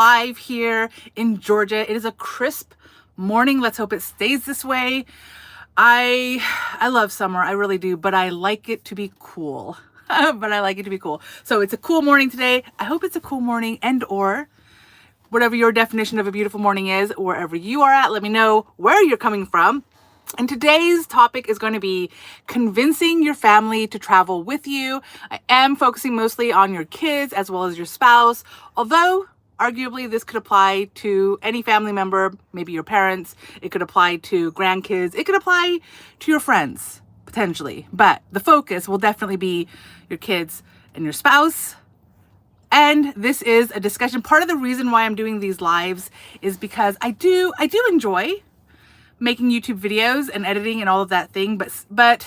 live here in Georgia. It is a crisp morning. Let's hope it stays this way. I love summer. I really do, but I like it to be cool. So it's a cool morning today. I hope it's a cool morning and or whatever your definition of a beautiful morning is, wherever you are at. Let me know where you're coming from. And today's topic is going to be convincing your family to travel with you. I am focusing mostly on your kids as well as your spouse, although arguably this could apply to any family member, maybe your parents. It could apply to grandkids. It could apply to your friends, potentially. But the focus will definitely be your kids and your spouse. And this is a discussion. Part of the reason why I'm doing these lives is because I do enjoy making YouTube videos and editing and all of that thing, but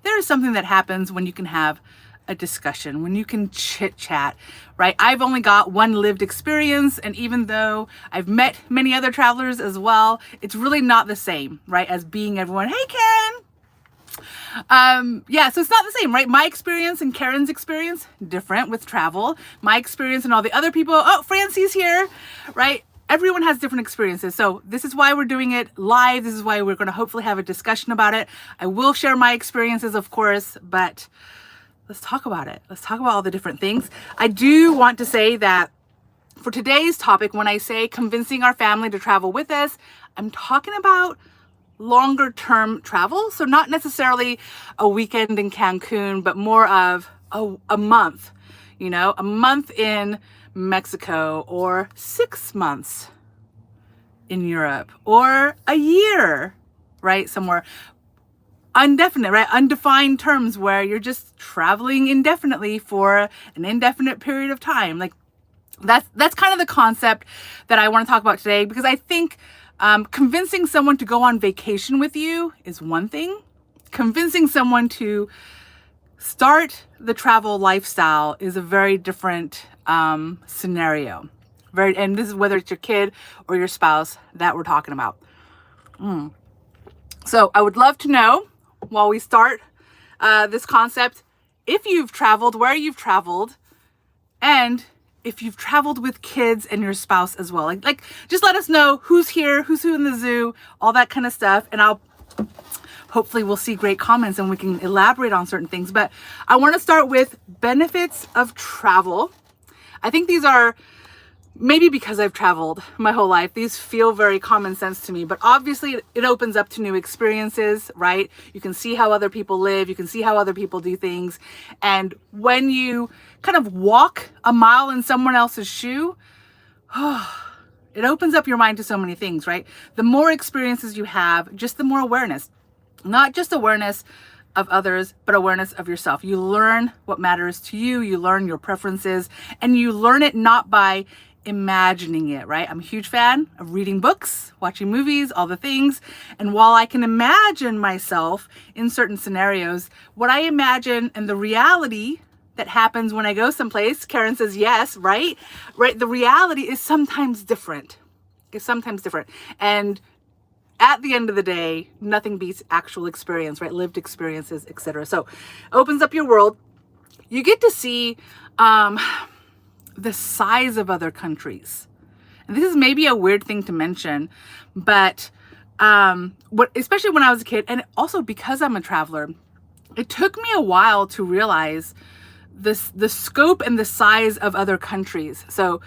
there is something that happens when you can have a discussion, when you can chit chat, right? I've only got one lived experience, and even though I've met many other travelers as well, it's really not the same, right? As being everyone, hey Karen. So it's not the same, right? My experience and Karen's experience, different with travel. My experience and all the other people, oh, Francie's here, right? Everyone has different experiences. So this is why we're doing it live. This is why we're going to hopefully have a discussion about it. I will share my experiences, of course, but let's talk about it. Let's talk about all the different things. I do want to say that for today's topic, when I say convincing our family to travel with us, I'm talking about longer term travel. So not necessarily a weekend in Cancun, but more of a month, a month in Mexico, or 6 months in Europe, or a year, right? Somewhere indefinite, right? Undefined terms where you're just traveling indefinitely for an indefinite period of time. Like that's kind of the concept that I want to talk about today, because I think convincing someone to go on vacation with you is one thing. Convincing someone to start the travel lifestyle is a very different scenario. And this is whether it's your kid or your spouse that we're talking about. So I would love to know, while we start this concept, if you've traveled, where you've traveled, and if you've traveled with kids and your spouse as well. Like just let us know who's here, who's who in the zoo, all that kind of stuff. And hopefully we'll see great comments and we can elaborate on certain things. But I want to start with benefits of travel. I think these are, maybe because I've traveled my whole life, these feel very common sense to me, but obviously it opens up to new experiences, right? You can see how other people live. You can see how other people do things. And when you kind of walk a mile in someone else's shoe, it opens up your mind to so many things, right? The more experiences you have, just the more awareness. Not just awareness of others, but awareness of yourself. You learn what matters to you. You learn your preferences, and you learn it not by imagining it, right? I'm a huge fan of reading books, watching movies, all the things. And while I can imagine myself in certain scenarios, what I imagine and the reality that happens when I go someplace, Karen says yes, right? Right. The reality is sometimes different. And at the end of the day, nothing beats actual experience, right? Lived experiences, etc. So opens up your world. You get to see the size of other countries. And this is maybe a weird thing to mention, but especially when I was a kid, and also because I'm a traveler, it took me a while to realize the scope and the size of other countries. So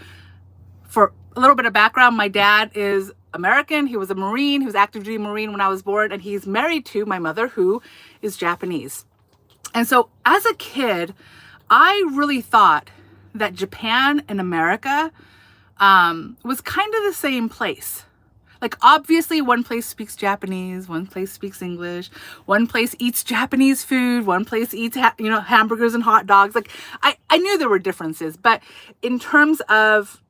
for a little bit of background, my dad is American. He was a Marine. He was active duty Marine when I was born, and he's married to my mother, who is Japanese. And so as a kid, I really thought that Japan and America was kind of the same place. Like obviously one place speaks Japanese, one place speaks English, one place eats Japanese food, one place eats hamburgers and hot dogs. Like I knew there were differences, but in terms of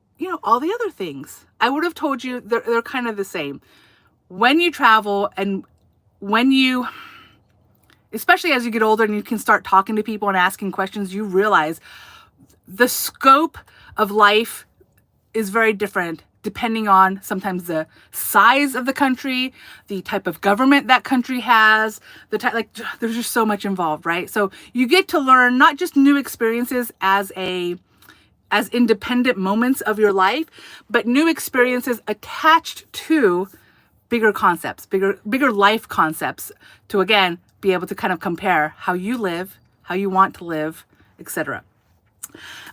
all the other things, I would have told you they're kind of the same. When you travel and when you, especially as you get older and you can start talking to people and asking questions, you realize the scope of life is very different depending on sometimes the size of the country, the type of government that country has, there's just so much involved, right? So you get to learn not just new experiences as a as independent moments of your life, but new experiences attached to bigger concepts, bigger life concepts, to again be able to kind of compare how you live, how you want to live, etc.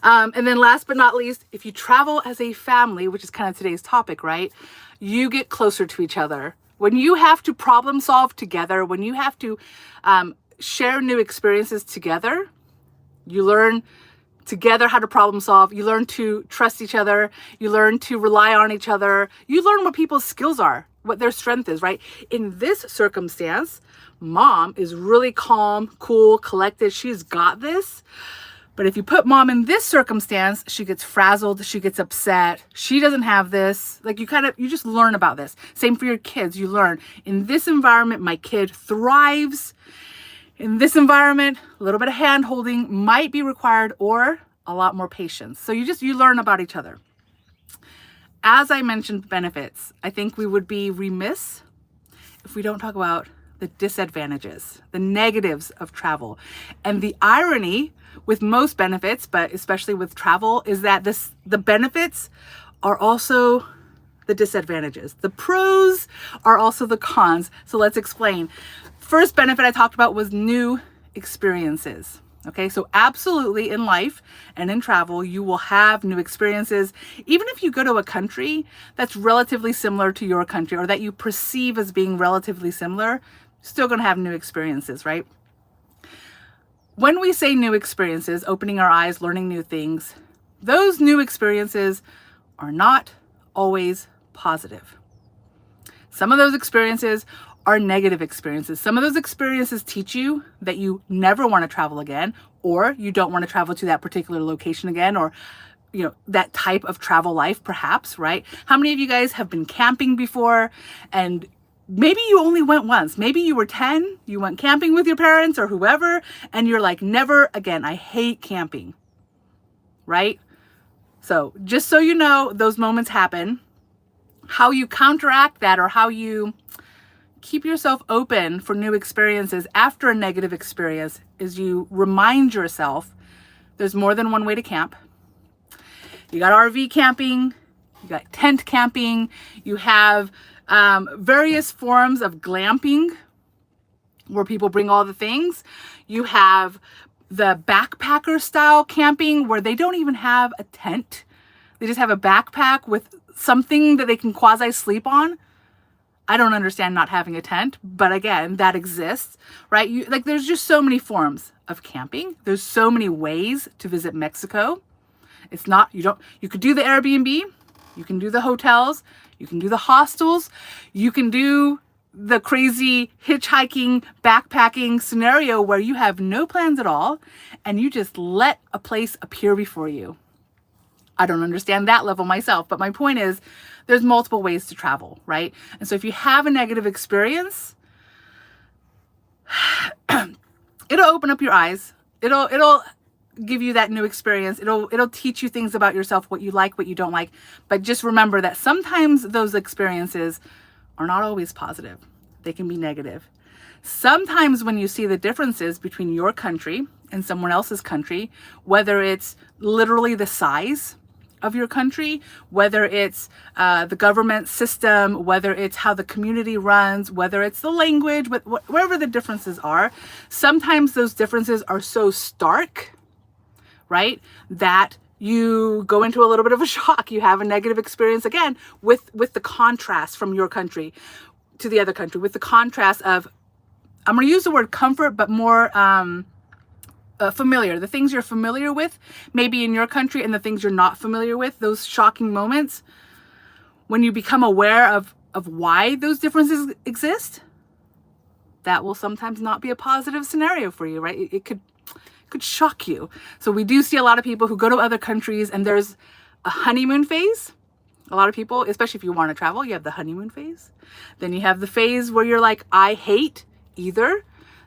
And then last but not least, if you travel as a family, which is kind of today's topic, right? You get closer to each other. When you have to problem solve together, when you have to share new experiences together, you learn together how to problem solve. You learn to trust each other. You learn to rely on each other. You learn what people's skills are, what their strength is, right? In this circumstance, mom is really calm, cool, collected. She's got this. But if you put mom in this circumstance, she gets frazzled, she gets upset, she doesn't have this. Like you just learn about this. Same for your kids. You learn in this environment, my kid thrives. In this environment, a little bit of hand holding might be required or a lot more patience. So you learn about each other. As I mentioned benefits, I think we would be remiss if we don't talk about the disadvantages, the negatives of travel. And the irony with most benefits, but especially with travel, is that the benefits are also the disadvantages. The pros are also the cons. So let's explain. First benefit I talked about was new experiences. Okay, so absolutely in life and in travel, you will have new experiences. Even if you go to a country that's relatively similar to your country or that you perceive as being relatively similar, still going to have new experiences, right? When we say new experiences, opening our eyes, learning new things, those new experiences are not always positive. Some of those experiences are negative experiences. Some of those experiences teach you that you never want to travel again, or you don't want to travel to that particular location again, or that type of travel life perhaps, right? How many of you guys have been camping before, and maybe you only went once? Maybe you were 10, you went camping with your parents or whoever, and you're like, never again, I hate camping, right? So just so you know, those moments happen. How you counteract that, or how you keep yourself open for new experiences after a negative experience, is you remind yourself there's more than one way to camp. You got RV camping, you got tent camping, you have various forms of glamping where people bring all the things. You have the backpacker style camping where they don't even have a tent. They just have a backpack with something that they can quasi sleep on. I don't understand not having a tent, but again, that exists, right? There's just so many forms of camping. There's so many ways to visit Mexico. You could do the Airbnb, you can do the hotels, you can do the hostels, you can do the crazy hitchhiking, backpacking scenario where you have no plans at all and you just let a place appear before you. I don't understand that level myself, but my point is there's multiple ways to travel, right? And so if you have a negative experience, it'll open up your eyes. It'll give you that new experience. It'll teach you things about yourself, what you like, what you don't like. But just remember that sometimes those experiences are not always positive. They can be negative. Sometimes when you see the differences between your country and someone else's country, whether it's literally the size of your country, whether it's the government system, whether it's how the community runs, whether it's the language, wherever the differences are, sometimes those differences are so stark, right, that you go into a little bit of a shock. You have a negative experience again with the contrast from your country to the other country, with the contrast of, I'm going to use the word comfort, but more familiar. The things you're familiar with, maybe in your country, and the things you're not familiar with, those shocking moments, when you become aware of why those differences exist, that will sometimes not be a positive scenario for you, right? It could shock you. So we do see a lot of people who go to other countries and there's a honeymoon phase. A lot of people, especially if you want to travel, you have the honeymoon phase. Then you have the phase where you're like, I hate either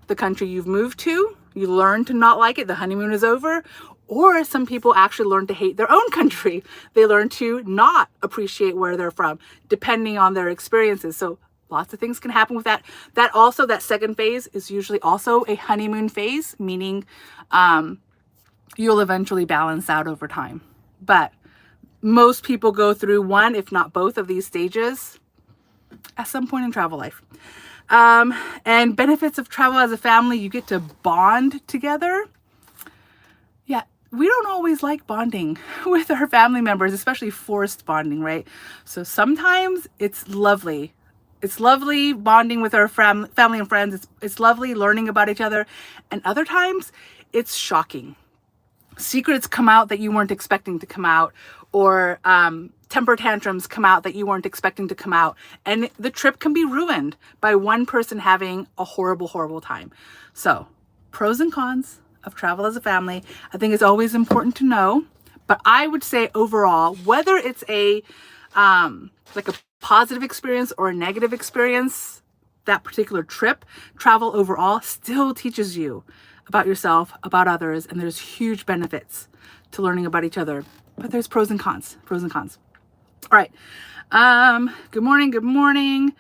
the country you've moved to, you learn to not like it, the honeymoon is over, or some people actually learn to hate their own country. They learn to not appreciate where they're from, depending on their experiences. So lots of things can happen with that. That second phase is usually also a honeymoon phase, meaning you'll eventually balance out over time. but most people go through one, if not both of these stages at some point in travel life. And benefits of travel as a family, you get to bond together. Yeah, we don't always like bonding with our family members, especially forced bonding, right? So sometimes it's lovely. It's lovely bonding with our family and friends. It's lovely learning about each other. And other times it's shocking. Secrets come out that you weren't expecting to come out, or temper tantrums come out that you weren't expecting to come out. And the trip can be ruined by one person having a horrible, horrible time. So pros and cons of travel as a family, I think it's always important to know. But I would say overall, whether it's a like a positive experience or a negative experience, that particular trip, travel overall still teaches you about yourself, about others, and there's huge benefits to learning about each other. But there's pros and cons, pros and cons. All right. Good morning. Good morning.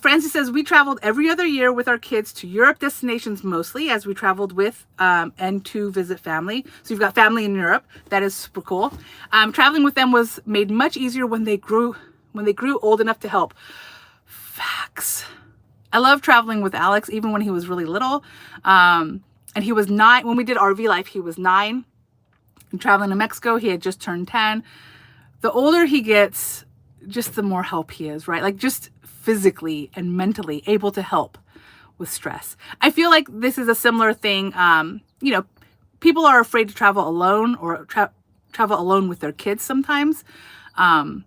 Francie says, we traveled every other year with our kids to Europe destinations mostly, as we traveled with and to visit family. So you've got family in Europe. That is super cool. Traveling with them was made much easier when they grew old enough to help. Facts. I love traveling with Alex, even when he was really little. And he was 9 when we did RV life. He was 9. And traveling to Mexico, he had just turned 10. The older he gets, just the more help he is, right? Like just physically and mentally able to help with stress. I feel like this is a similar thing. People are afraid to travel alone or travel alone with their kids sometimes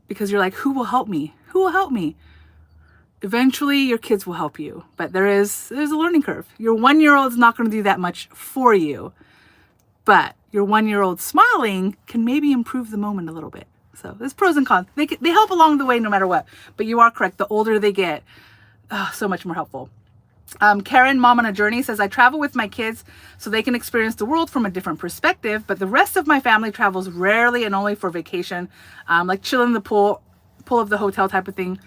because you're like, who will help me? Who will help me? Eventually your kids will help you, but there's a learning curve. Your 1-year-old is not going to do that much for you, but your 1-year-old smiling can maybe improve the moment a little bit. So there's pros and cons. They help along the way no matter what, but you are correct. The older they get, so much more helpful. Karen, Mom on a Journey, says, I travel with my kids so they can experience the world from a different perspective, but the rest of my family travels rarely and only for vacation, like chill in the pool of the hotel type of thing.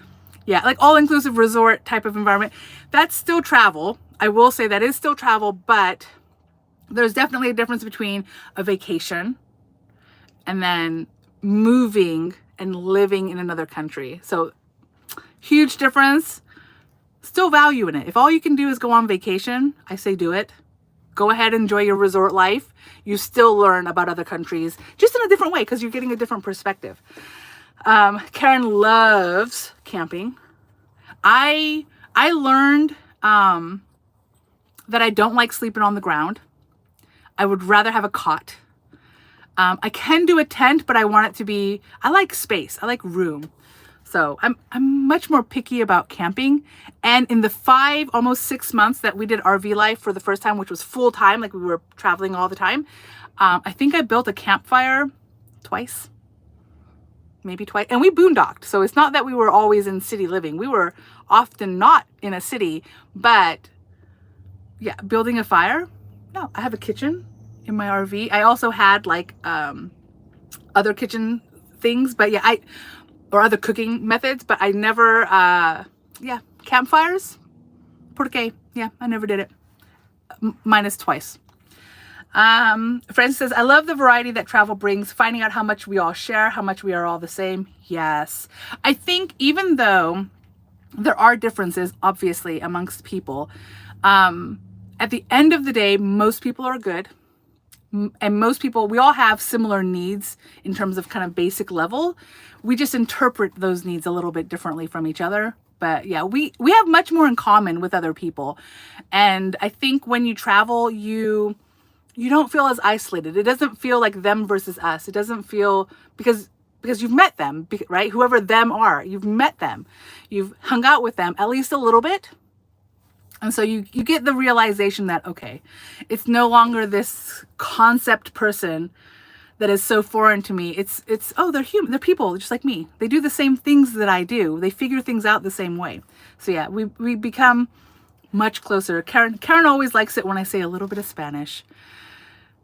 Yeah, like all-inclusive resort type of environment. That's still travel. I will say that is still travel, but there's definitely a difference between a vacation and then moving and living in another country. So huge difference. Still value in it. If all you can do is go on vacation, I say do it. Go ahead, enjoy your resort life. You still learn about other countries, just in a different way because you're getting a different perspective. Karen loves camping. I learned that I don't like sleeping on the ground. I would rather have a cot. I can do a tent, but I want it to be, I like space. I like room. So I'm much more picky about camping. And in the 5, almost 6 months that we did RV life for the first time, which was full time, like we were traveling all the time, I think I built a campfire twice. Maybe twice. And we boondocked. So it's not that we were always in city living. We were often not in a city, but yeah, building a fire. No, I have a kitchen in my RV. I also had like other kitchen things, but yeah, or other cooking methods, but I never, campfires. Porque, yeah, I never did it. Minus twice. Francis says, I love the variety that travel brings, finding out how much we all share, how much we are all the same. Yes. I think even though there are differences, obviously, amongst people, at the end of the day, most people are good. And most people, we all have similar needs in terms of kind of basic level. We just interpret those needs a little bit differently from each other. But yeah, we have much more in common with other people. And I think when you travel, you don't feel as isolated. It doesn't feel like them versus us. It doesn't feel, because you've met them, right? Whoever them are, you've met them. You've hung out with them at least a little bit. And so you get the realization that, okay, it's no longer this concept person that is so foreign to me. It's oh, they're human. They're people just like me. They do the same things that I do. They figure things out the same way. So yeah, we become much closer. Karen always likes it when I say a little bit of Spanish.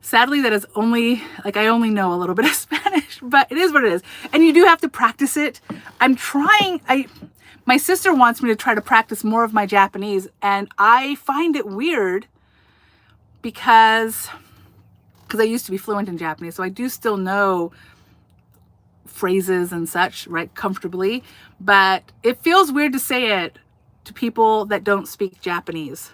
Sadly, that is only, like, I only know a little bit of Spanish, but it is what it is. And you do have to practice it. My sister wants me to try to practice more of my Japanese, and I find it weird because I used to be fluent in Japanese, so I do still know phrases and such, right, comfortably. But it feels weird to say it to people that don't speak Japanese.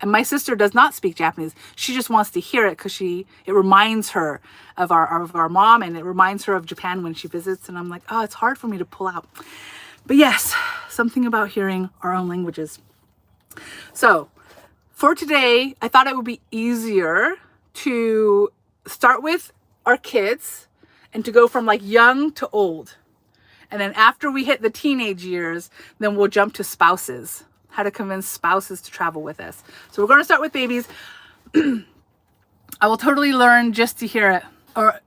And my sister does not speak Japanese. She just wants to hear it because it reminds her of our mom, and it reminds her of Japan when she visits. And I'm like, oh, it's hard for me to pull out. But yes, something about hearing our own languages. So for today, I thought it would be easier to start with our kids and to go from like young to old. And then after we hit the teenage years, then we'll jump to spouses. How to convince spouses to travel with us. So we're going to start with babies. I will totally learn just to hear it. Or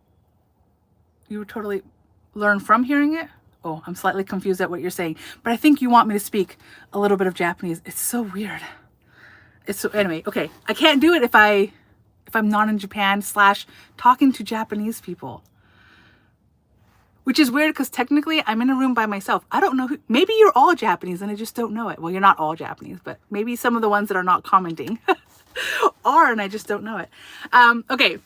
you would totally learn from hearing it? Oh, I'm slightly confused at what you're saying. But I think you want me to speak a little bit of Japanese. It's so weird. Anyway, okay. I can't do it if I'm not in Japan / talking to Japanese people. Which is weird because technically I'm in a room by myself. I don't know maybe you're all Japanese and I just don't know it. Well, you're not all Japanese, but maybe some of the ones that are not commenting are, and I just don't know it. Okay,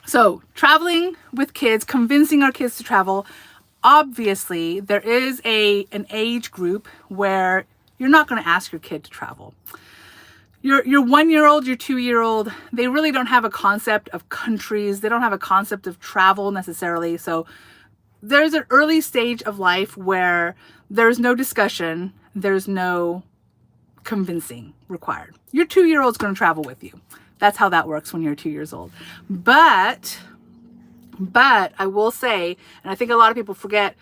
so traveling with kids, convincing our kids to travel. Obviously, there is an age group where you're not going to ask your kid to travel. Your 1-year-old, your 2-year-old, they really don't have a concept of countries. They don't have a concept of travel necessarily. So there's an early stage of life where there's no discussion, there's no convincing required. Your 2-year-old's going to travel with you. That's how that works when you're 2 years old. But I will say, and I think a lot of people forget,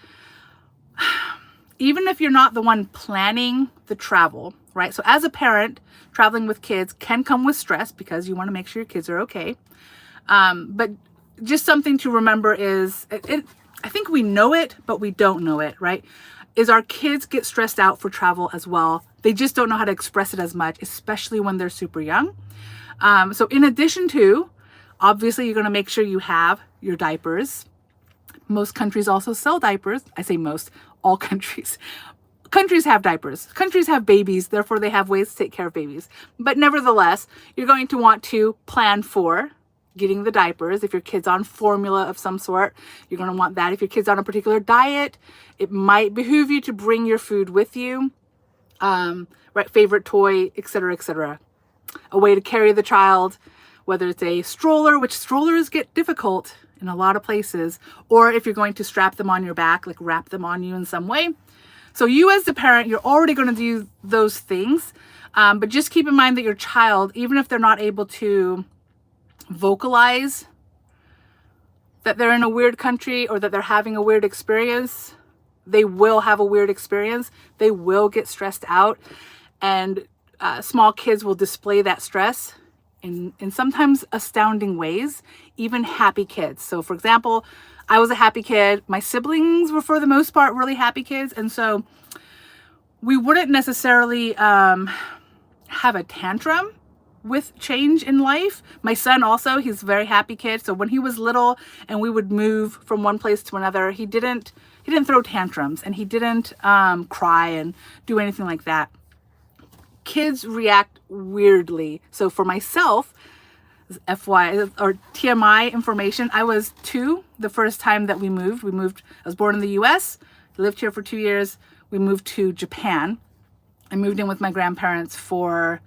even if you're not the one planning the travel, right? So as a parent, traveling with kids can come with stress because you want to make sure your kids are okay. But just something to remember is, I think we know it, but we don't know it, right? Is our kids get stressed out for travel as well. They just don't know how to express it as much, especially when they're super young. So in addition to, obviously, you're going to make sure you have your diapers. Most countries also sell diapers. I say most, all countries. Countries have diapers. Countries have babies, therefore they have ways to take care of babies. But nevertheless, you're going to want to plan for getting the diapers. If your kid's on formula of some sort, you're going to want that. If your kid's on a particular diet, it might behoove you to bring your food with you, right? Favorite toy, etc., etc. A way to carry the child, whether it's a stroller, which strollers get difficult in a lot of places, or if you're going to strap them on your back, like wrap them on you in some way. So you as the parent, you're already going to do those things, but just keep in mind that your child, even if they're not able to vocalize that they're in a weird country or that they're having a weird experience, they will have a weird experience. They will get stressed out, and small kids will display that stress in sometimes astounding ways, even happy kids. So for example, I was a happy kid. My siblings were for the most part really happy kids. And so we wouldn't necessarily have a tantrum with change in life. My son also, he's a very happy kid. So when he was little and we would move from one place to another, he didn't throw tantrums and he didn't cry and do anything like that. Kids react weirdly. So for myself, FY or TMI information, I was 2 the first time that we moved. I was born in the US, lived here for 2 years. We moved to Japan. I moved in with my grandparents for,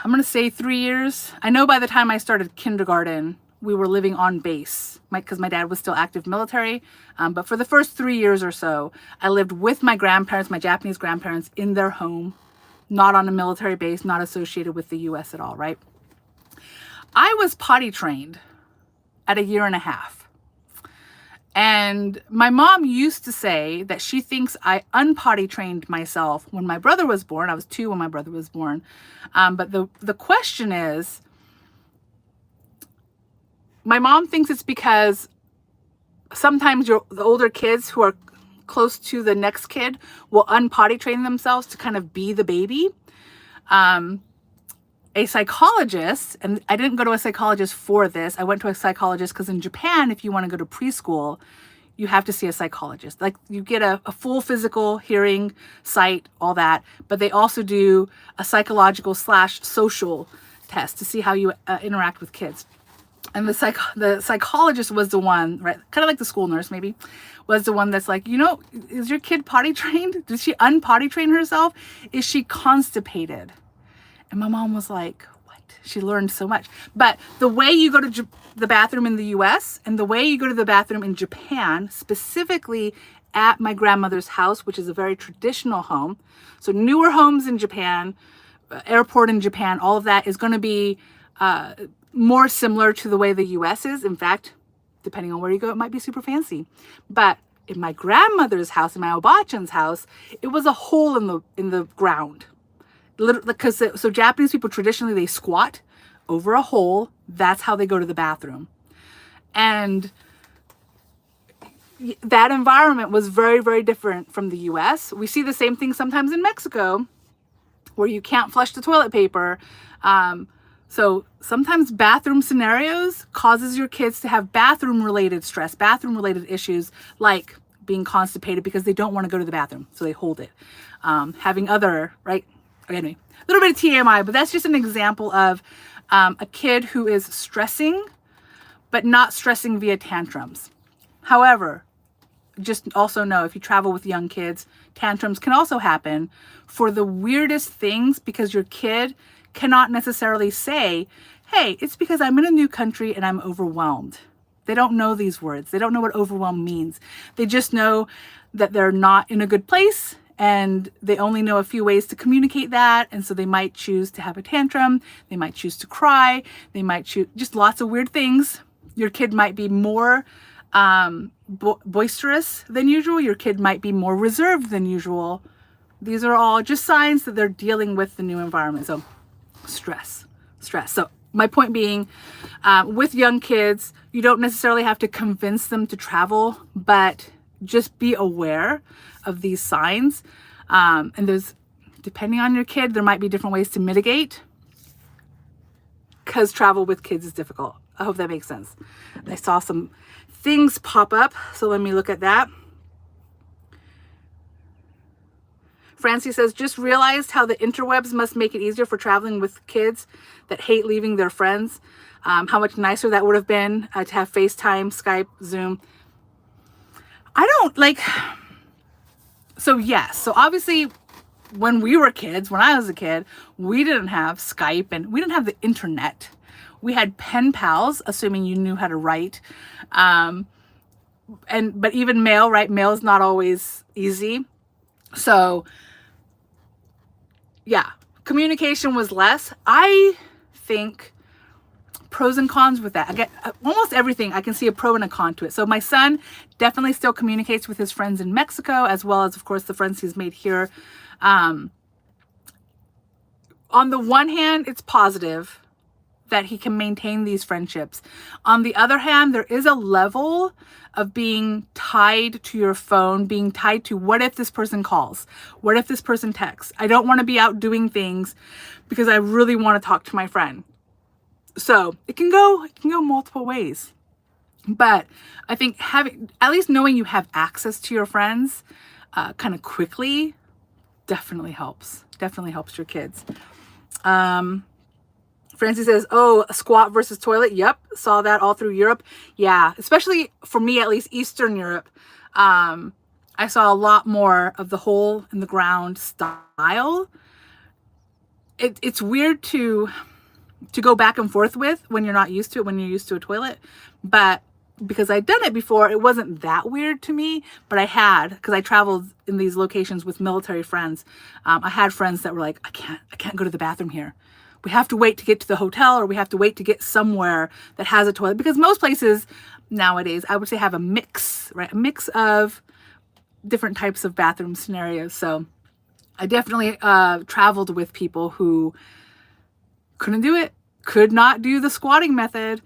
I'm going to say 3 years. I know by the time I started kindergarten, we were living on base because my dad was still active military. But for the first 3 years or so, I lived with my grandparents, my Japanese grandparents, in their home, not on a military base, not associated with the US at all, right? I was potty trained at 1.5 years. And my mom used to say that she thinks I unpotty trained myself when my brother was born. I was 2 when my brother was born. But the question is, my mom thinks it's because sometimes the older kids who are close to the next kid will unpotty train themselves to kind of be the baby. A psychologist, and I didn't go to a psychologist for this. I went to a psychologist because in Japan, if you want to go to preschool, you have to see a psychologist. Like you get a full physical, hearing, sight, all that. But they also do a psychological / social test to see how you interact with kids. And the psychologist was the one, right? Kind of like the school nurse, maybe, was the one that's like, is your kid potty trained? Did she unpotty train herself? Is she constipated? And my mom was like, what? She learned so much. But the way you go to the bathroom in the US and the way you go to the bathroom in Japan, specifically at my grandmother's house, which is a very traditional home. So newer homes in Japan, airport in Japan, all of that is going to be more similar to the way the US is. In fact, depending on where you go, it might be super fancy. But in my grandmother's house, in my Obachan's house, it was a hole in the ground. Because so Japanese people traditionally, they squat over a hole. That's how they go to the bathroom. And that environment was very, very different from the US. We see the same thing sometimes in Mexico, where you can't flush the toilet paper. So sometimes bathroom scenarios causes your kids to have bathroom related stress, bathroom related issues, like being constipated because they don't want to go to the bathroom. So they hold it. Having other, right? Anyway, a little bit of TMI, but that's just an example of a kid who is stressing, but not stressing via tantrums. However, just also know if you travel with young kids, tantrums can also happen for the weirdest things because your kid cannot necessarily say, hey, it's because I'm in a new country and I'm overwhelmed. They don't know these words. They don't know what overwhelmed means. They just know that they're not in a good place and they only know a few ways to communicate that. And so they might choose to have a tantrum. They might choose to cry. They might choose just lots of weird things. Your kid might be more boisterous than usual. Your kid might be more reserved than usual. These are all just signs that they're dealing with the new environment. So stress. So my point being, with young kids, you don't necessarily have to convince them to travel, but just be aware of these signs. And there's, depending on your kid, there might be different ways to mitigate, because travel with kids is difficult. I hope that makes sense. I saw some things pop up, so let me look at that. Francie says, just realized how the interwebs must make it easier for traveling with kids that hate leaving their friends. How much nicer that would have been to have FaceTime, Skype, Zoom. I don't like, so yes. So obviously when we were kids, when I was a kid, we didn't have Skype and we didn't have the internet. We had pen pals, assuming you knew how to write. But even mail, right? Mail is not always easy. So yeah, communication was less. I think pros and cons with that. I get almost everything. I can see a pro and a con to it. So my son definitely still communicates with his friends in Mexico, as well as, of course, the friends he's made here. On the one hand, it's positive that he can maintain these friendships. On the other hand, there is a level of being tied to your phone, being tied to what if this person calls? What if this person texts? I don't want to be out doing things because I really want to talk to my friend. So it can go multiple ways. But I think at least knowing you have access to your friends kind of quickly definitely helps. Definitely helps your kids. Francie says, oh, squat versus toilet. Yep. Saw that all through Europe. Yeah. Especially for me, at least Eastern Europe. I saw a lot more of the hole in the ground style. It's weird to go back and forth with when you're not used to it, when you're used to a toilet. But because I'd done it before, it wasn't that weird to me. But I had, because I traveled in these locations with military friends. I had friends that were like, I can't go to the bathroom here. We have to wait to get to the hotel, or we have to wait to get somewhere that has a toilet, because most places nowadays, I would say, have a mix, right? A mix of different types of bathroom scenarios. So I definitely traveled with people who couldn't do it, could not do the squatting method,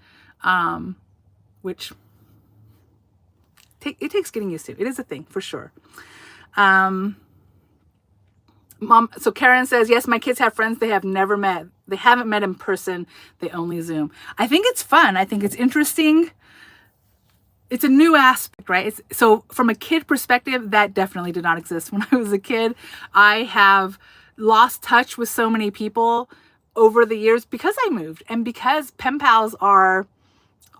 which it takes getting used to. It is a thing for sure. Mom, so Karen says, yes, my kids have friends they have never met. They haven't met in person. They only Zoom. I think it's fun. I think it's interesting. It's a new aspect, right? So from a kid perspective, that definitely did not exist when I was a kid. I have lost touch with so many people over the years because I moved, and because pen pals are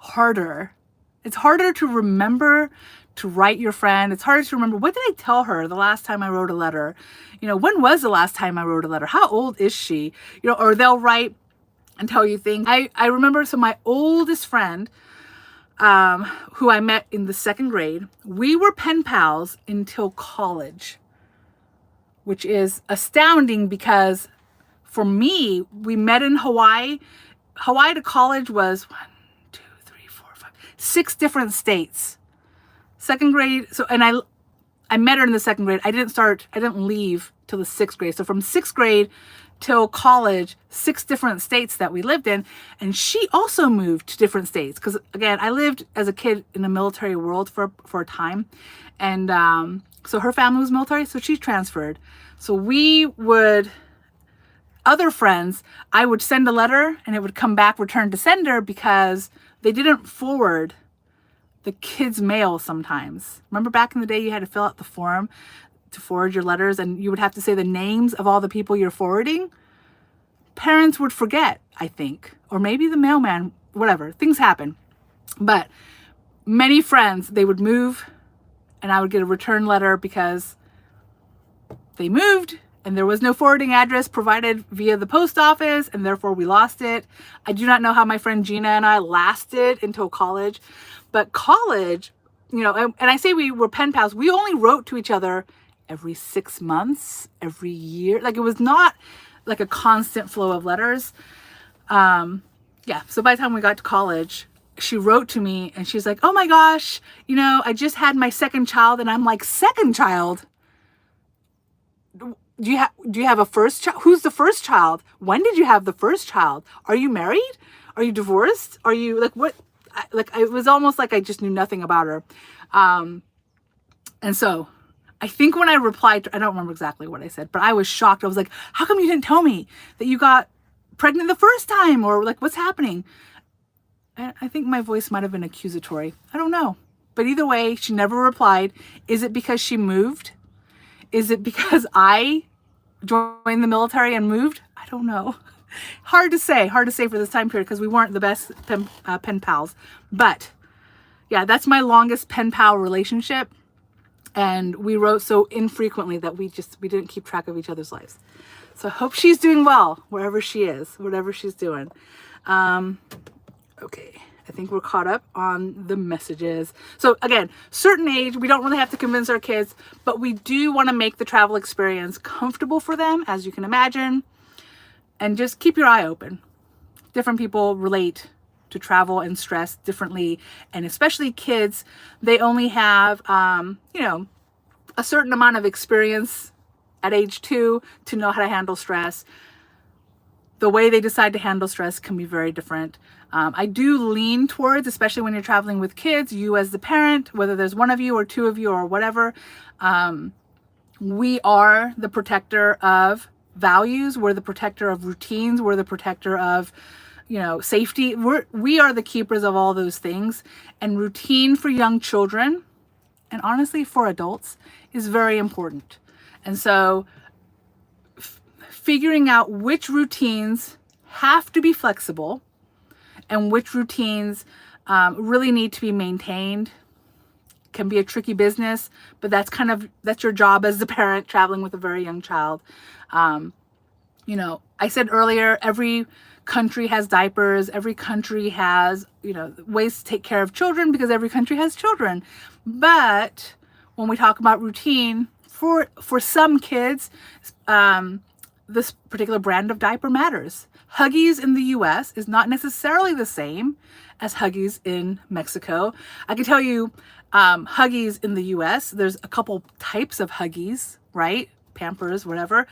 harder. It's harder to remember to write your friend. It's harder to remember, what did I tell her the last time I wrote a letter? When was the last time I wrote a letter? How old is she? Or they'll write and tell you things. I remember, so my oldest friend, who I met in the 2nd grade, we were pen pals until college, which is astounding because for me, we met in Hawaii. Hawaii to college was 6 different states. 2nd grade. So, and I met her in the 2nd grade. I didn't leave till the 6th grade. So from 6th grade till college, 6 different states that we lived in. And she also moved to different states. Because again, I lived as a kid in the military world for a time. And so her family was military, so she transferred. So other friends, I would send a letter and it would come back returned to sender because they didn't forward the kids' mail sometimes. Remember back in the day, you had to fill out the form to forward your letters and you would have to say the names of all the people you're forwarding? Parents would forget, I think, or maybe the mailman, whatever, things happen. But many friends, they would move and I would get a return letter because they moved and there was no forwarding address provided via the post office, and therefore we lost it. I do not know how my friend Gina and I lasted until college. But college, and I say we were pen pals, we only wrote to each other every 6 months, every year. Like, it was not like a constant flow of letters. So by the time we got to college, she wrote to me and she's like, oh my gosh, I just had my 2nd child. And I'm like, 2nd child? Do you have a first child? Who's the first child? When did you have the first child? Are you married? Are you divorced? Are you like what? It was almost like I just knew nothing about her. And so I think when I replied, I don't remember exactly what I said, but I was shocked. I was like, how come you didn't tell me that you got pregnant the first time? Or like, what's happening? And I think my voice might have been accusatory. I don't know. But either way, she never replied. Is it because she moved? Is it because I joined the military and moved? I don't know. Hard to say for this time period because we weren't the best pen pals. But yeah, that's my longest pen pal relationship. And we wrote so infrequently that we didn't keep track of each other's lives. So I hope she's doing well wherever she is, whatever she's doing. Okay. I think we're caught up on the messages. So again, certain age, we don't really have to convince our kids, but we do want to make the travel experience comfortable for them, as you can imagine. And just keep your eye open. Different people relate to travel and stress differently. And especially kids, they only have, a certain amount of experience at age 2 to know how to handle stress. The way they decide to handle stress can be very different. I do lean towards, especially when you're traveling with kids, you as the parent, whether there's one of you or 2 of you or whatever, we are the protector of values. We're the protector of routines. We're the protector of, safety. We are the keepers of all those things. And routine for young children, and honestly for adults, is very important. And so figuring out which routines have to be flexible and which routines really need to be maintained can be a tricky business, but that's your job as the parent traveling with a very young child. I said earlier, every country has diapers, every country has, ways to take care of children because every country has children. But when we talk about routine, for some kids, this particular brand of diaper matters. Huggies in the US is not necessarily the same as Huggies in Mexico. I can tell you, Huggies in the US, there's a couple types of Huggies, right? Pampers, whatever,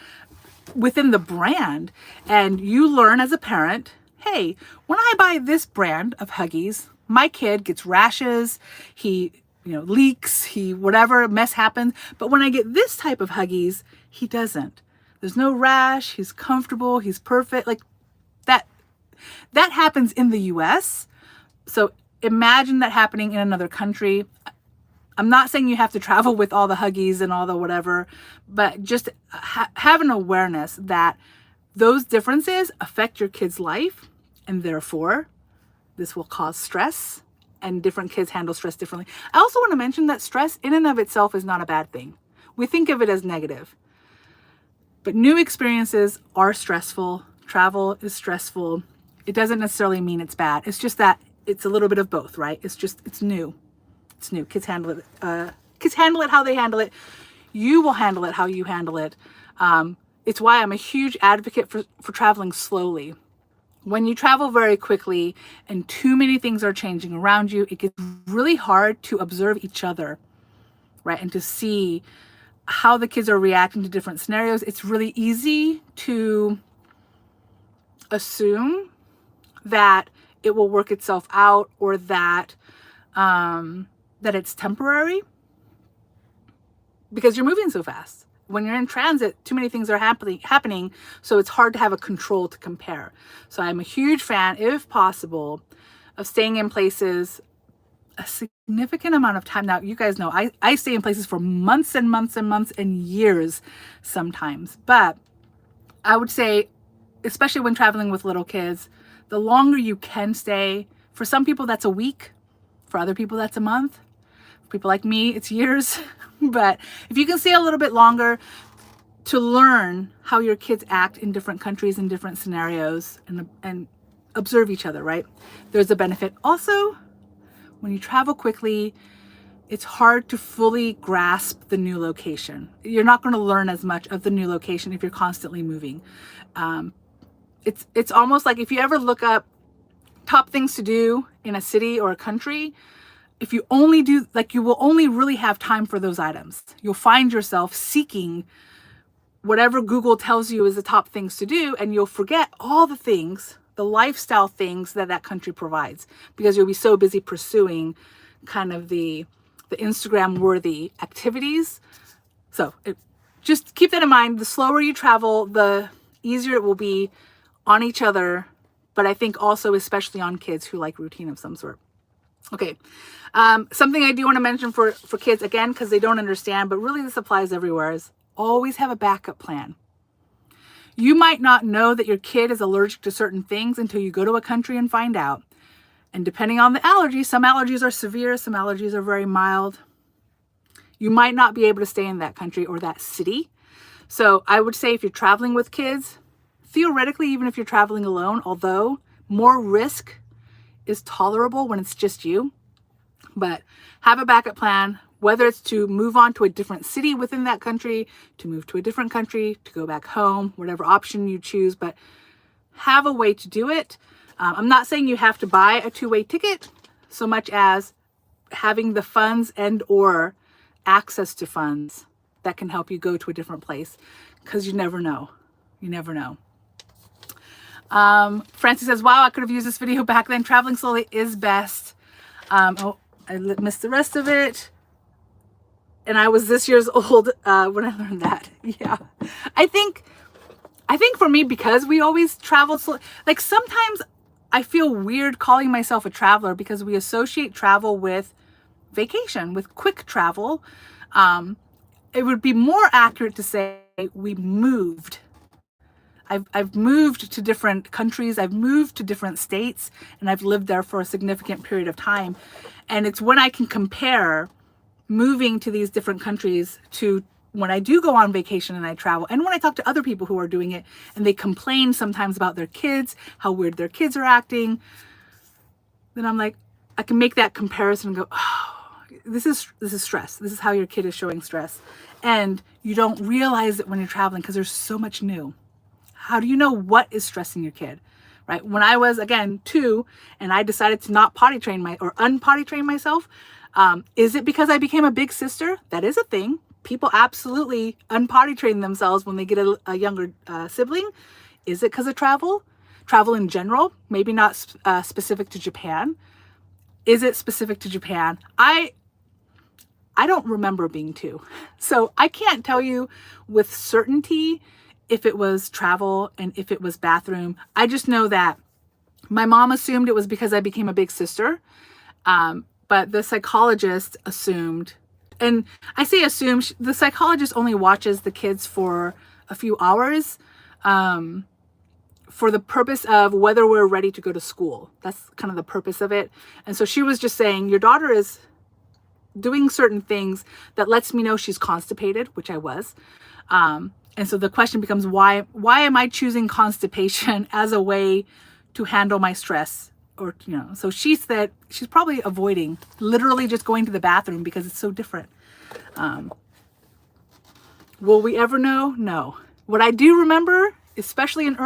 within the brand. And you learn as a parent, hey, when I buy this brand of Huggies, my kid gets rashes, he leaks, whatever mess happens. But when I get this type of Huggies, he doesn't. There's no rash, he's comfortable, he's perfect. Like that happens in the US. So imagine that happening in another country. I'm not saying you have to travel with all the Huggies and all the whatever, but just have an awareness that those differences affect your kid's life, and therefore This will cause stress, and different kids handle stress differently. I also want to mention that stress in and of itself is not a bad thing. We think of it as negative. But new experiences are stressful. Travel is stressful. It doesn't necessarily mean it's bad. It's just that it's a little bit of both, right? It's new. It's new. Kids handle it. Kids handle it how they handle it. You will handle it how you handle it. It's why I'm a huge advocate for traveling slowly. When you travel very quickly and too many things are changing around you, it gets really hard to observe each other, right? And to see how the kids are reacting to different scenarios. It's really easy to assume that it will work itself out, or that that it's temporary, because you're moving so fast. When you're in transit, too many things are happening, so it's hard to have a control to compare. So I'm a huge fan, if possible, of staying in places a significant amount of time. Now, you guys know I stay in places for months and months and months and years sometimes. But I would say, especially when traveling with little kids, the longer you can stay, for some people that's a week, for other people that's a month. For people like me, it's years. But if you can stay a little bit longer to learn how your kids act in different countries and different scenarios, and observe each other, right? There's a benefit. Also, when you travel quickly, it's hard to fully grasp the new location. You're not going to learn as much of the new location if you're constantly moving. It's almost like if you ever look up top things to do in a city or a country, if you only do, like, you will only really have time for those items. You'll find yourself seeking whatever Google tells you is the top things to do, and you'll forget all the things, the lifestyle things that country provides, because you'll be so busy pursuing kind of the Instagram worthy activities. So just keep that in mind. The slower you travel, the easier it will be on each other, but I think also especially on kids who like routine of some sort. Okay. Something I do want to mention for kids, again, because they don't understand, but really this applies everywhere, is always have a backup plan. You might not know that your kid is allergic to certain things until you go to a country and find out. And depending on the allergy, some allergies are severe, some allergies are very mild. You might not be able to stay in that country or that city. So I would say if you're traveling with kids, theoretically, even if you're traveling alone, although more risk is tolerable when it's just you, but have a backup plan, whether it's to move on to a different city within that country, to move to a different country, to go back home, whatever option you choose, but have a way to do it. I'm not saying you have to buy a two-way ticket so much as having the funds and or access to funds that can help you go to a different place, because you never know. You never know. Francie says, wow, I could have used this video back then. Traveling slowly is best. Oh, I missed the rest of it. And I was this year's old when I learned that. Yeah. I think for me, because we always traveled slow, like sometimes I feel weird calling myself a traveler, because we associate travel with vacation, with quick travel. It would be more accurate to say we moved. I've moved to different countries, I've moved to different states, and I've lived there for a significant period of time. And it's when I can compare moving to these different countries to when I do go on vacation and I travel, and when I talk to other people who are doing it and they complain sometimes about their kids, how weird their kids are acting, then I'm like, I can make that comparison and go, oh, this is stress. This is how your kid is showing stress. And you don't realize it when you're traveling because there's so much new. How do you know what is stressing your kid, right? When I was, again, 2 and I decided to not potty train unpotty train myself, is it because I became a big sister? That is a thing. People absolutely unpotty train themselves when they get a younger sibling. Is it because of travel? Travel in general, maybe not specific to Japan. Is it specific to Japan? I don't remember being 2. So I can't tell you with certainty if it was travel and if it was bathroom. I just know that my mom assumed it was because I became a big sister. But the psychologist assumed, and I say assume, the psychologist only watches the kids for a few hours. for the purpose of whether we're ready to go to school. That's kind of the purpose of it. And so she was just saying, your daughter is doing certain things that lets me know she's constipated, which I was. And so the question becomes, why am I choosing constipation as a way to handle my stress? Or, so she said she's probably avoiding literally just going to the bathroom because it's so different. Will we ever know? No. What I do remember, especially in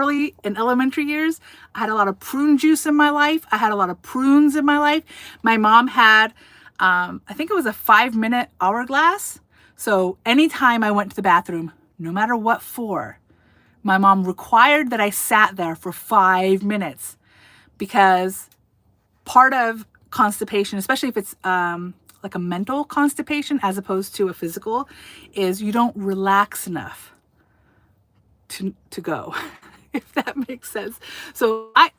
elementary years, I had a lot of prune juice in my life. I had a lot of prunes in my life. My mom had, I think it was a 5-minute hourglass. So anytime I went to the bathroom, no matter what for, my mom required that I sat there for 5 minutes, because part of constipation, especially if it's like a mental constipation as opposed to a physical, is you don't relax enough to go, if that makes sense. So I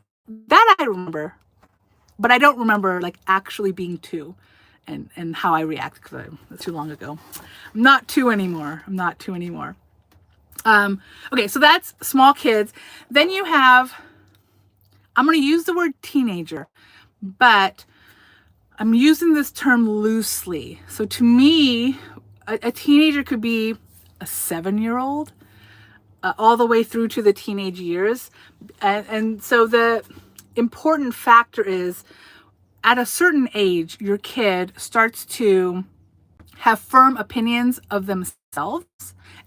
remember, but I don't remember like actually being 2 and how I react, because that's too long ago. I'm not 2 anymore. Okay, so that's small kids. Then you have, I'm going to use the word teenager, but I'm using this term loosely. So to me, a teenager could be a 7-year-old all the way through to the teenage years. And so the important factor is, at a certain age, your kid starts to have firm opinions of themselves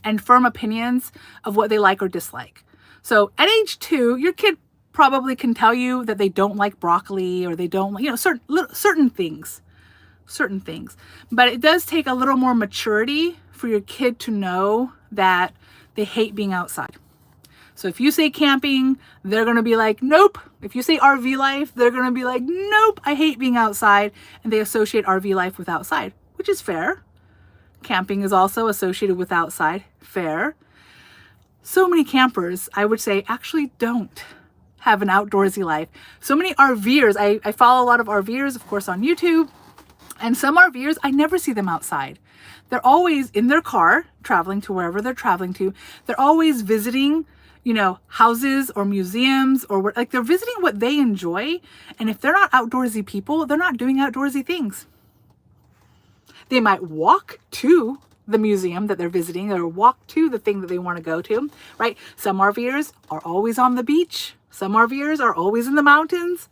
and firm opinions of what they like or dislike. So at age 2, your kid probably can tell you that they don't like broccoli, or they don't like, certain things. But it does take a little more maturity for your kid to know that they hate being outside. So if you say camping, they're going to be like, nope. If you say RV life, they're going to be like, nope, I hate being outside. And they associate RV life with outside, which is fair. Camping is also associated with outside. Fair. So many campers, I would say, actually don't have an outdoorsy life. So many RVers, I follow a lot of RVers, of course, on YouTube. And some RVers, I never see them outside. They're always in their car, traveling to wherever they're traveling to. They're always visiting, houses or museums, or like they're visiting what they enjoy. And if they're not outdoorsy people, they're not doing outdoorsy things. They might walk to the museum that they're visiting, or walk to the thing that they want to go to, right? Some RVers are always on the beach. Some RVers are always in the mountains.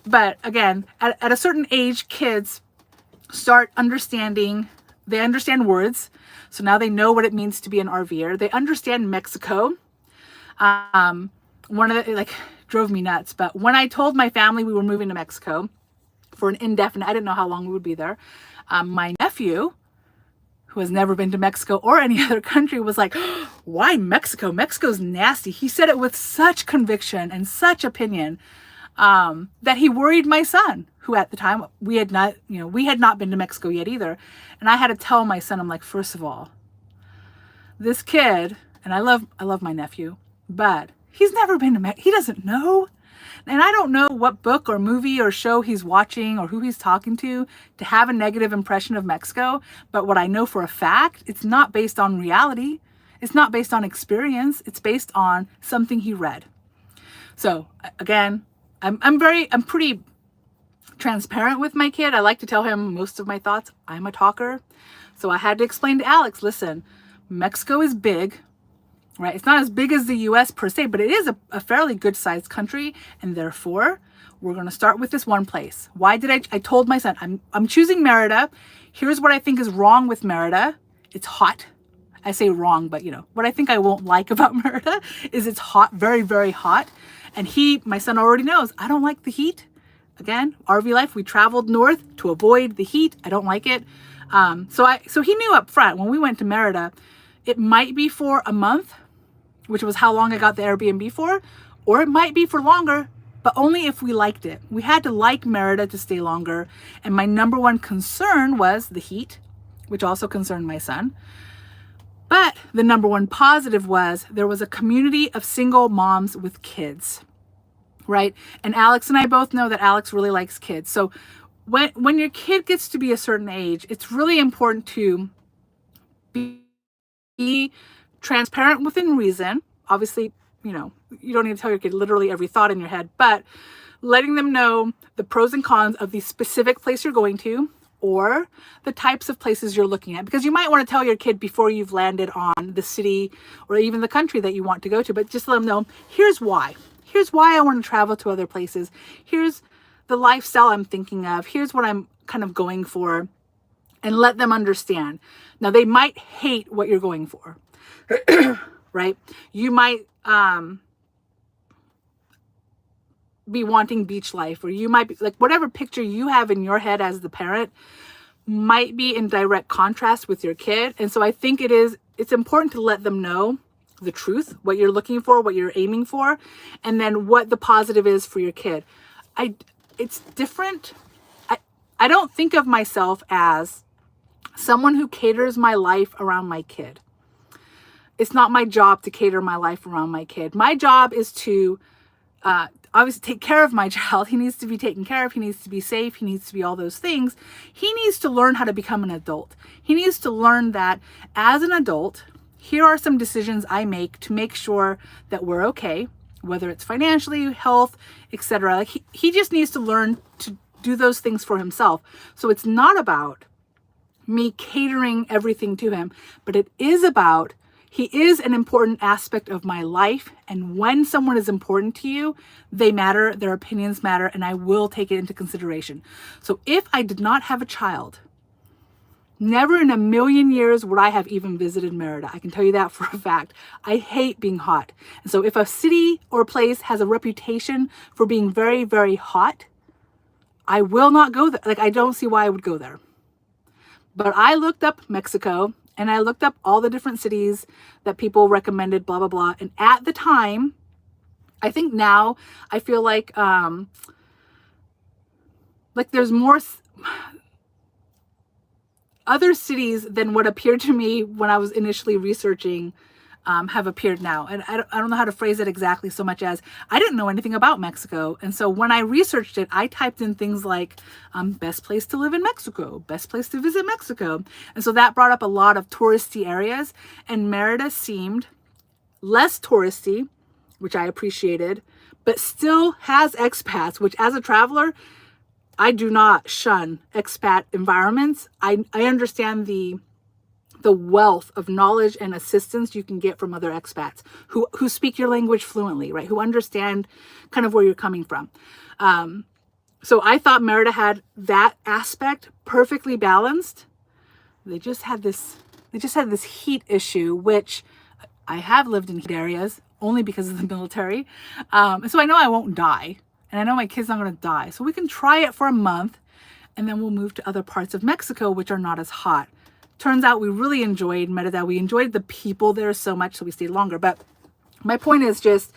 But again, at a certain age, kids start understanding, they understand words. So now they know what it means to be an RVer. They understand Mexico. One of the, drove me nuts. But when I told my family we were moving to Mexico for an indefinite, I didn't know how long we would be there. My nephew, who has never been to Mexico or any other country, was like, why Mexico? Mexico's nasty. He said it with such conviction and such opinion, that he worried my son, who at the time we had not been to Mexico yet either. And I had to tell my son, I'm like, first of all, this kid, and I love my nephew, but he's never been to Mexico. He doesn't know. And I don't know what book or movie or show he's watching or who he's talking to have a negative impression of Mexico. But what I know for a fact, it's not based on reality. It's not based on experience. It's based on something he read. So again, I'm pretty transparent with my kid. I like to tell him most of my thoughts. I'm a talker. So I had to explain to Alex, listen, Mexico is big. Right? It's not as big as the US per se, but it is a fairly good sized country. And therefore, we're going to start with this one place. Why did I told my son, I'm choosing Merida. Here's what I think is wrong with Merida. It's hot. I say wrong, but what I think I won't like about Merida is it's hot, very, very hot. And my son already knows, I don't like the heat. Again, RV life, we traveled north to avoid the heat. I don't like it. So he knew up front when we went to Merida, it might be for a month, which was how long I got the Airbnb for, or it might be for longer, but only if we liked it. We had to like Merida to stay longer. And my number one concern was the heat, which also concerned my son. But the number one positive was there was a community of single moms with kids, right? And Alex and I both know that Alex really likes kids. So when your kid gets to be a certain age, it's really important to be transparent within reason. Obviously, you don't need to tell your kid literally every thought in your head, but letting them know the pros and cons of the specific place you're going to, or the types of places you're looking at, because you might want to tell your kid before you've landed on the city or even the country that you want to go to, but just let them know, here's why I want to travel to other places. Here's the lifestyle I'm thinking of. Here's what I'm kind of going for, and let them understand. Now, they might hate what you're going for, right? You might be wanting beach life, or you might be like, whatever picture you have in your head as the parent might be in direct contrast with your kid. And so I think it's important to let them know the truth, what you're looking for, what you're aiming for, and then what the positive is for your kid. It's different. I don't think of myself as someone who caters my life around my kid. It's not my job to cater my life around my kid. My job is to obviously take care of my child. He needs to be taken care of. He needs to be safe. He needs to be all those things. He needs to learn how to become an adult. He needs to learn that as an adult, here are some decisions I make to make sure that we're okay, whether it's financially, health, etc. Like he just needs to learn to do those things for himself. So it's not about me catering everything to him, but it is about, he is an important aspect of my life. And when someone is important to you, they matter, their opinions matter, and I will take it into consideration. So if I did not have a child, never in a million years would I have even visited Merida. I can tell you that for a fact. I hate being hot. And so if a city or place has a reputation for being very, very hot, I will not go there. Like, I don't see why I would go there. But I looked up Mexico, and I looked up all the different cities that people recommended, blah, blah, blah. And at the time, I think now I feel like there's more other cities than what appeared to me when I was initially researching have appeared now. And I don't know how to phrase it exactly, so much as I didn't know anything about Mexico. And so when I researched it, I typed in things like best place to live in Mexico, best place to visit Mexico. And so that brought up a lot of touristy areas, and Merida seemed less touristy, which I appreciated, but still has expats, which as a traveler, I do not shun expat environments. I understand the wealth of knowledge and assistance you can get from other expats who speak your language fluently, right? Who understand kind of where you're coming from. So I thought Merida had that aspect perfectly balanced. They just had this heat issue, which I have lived in heat areas only because of the military. And so I know I won't die, and I know my kid's not going to die. So we can try it for a month, and then we'll move to other parts of Mexico, which are not as hot. Turns out we really enjoyed Merida. We enjoyed the people there so much, so we stayed longer. But my point is just,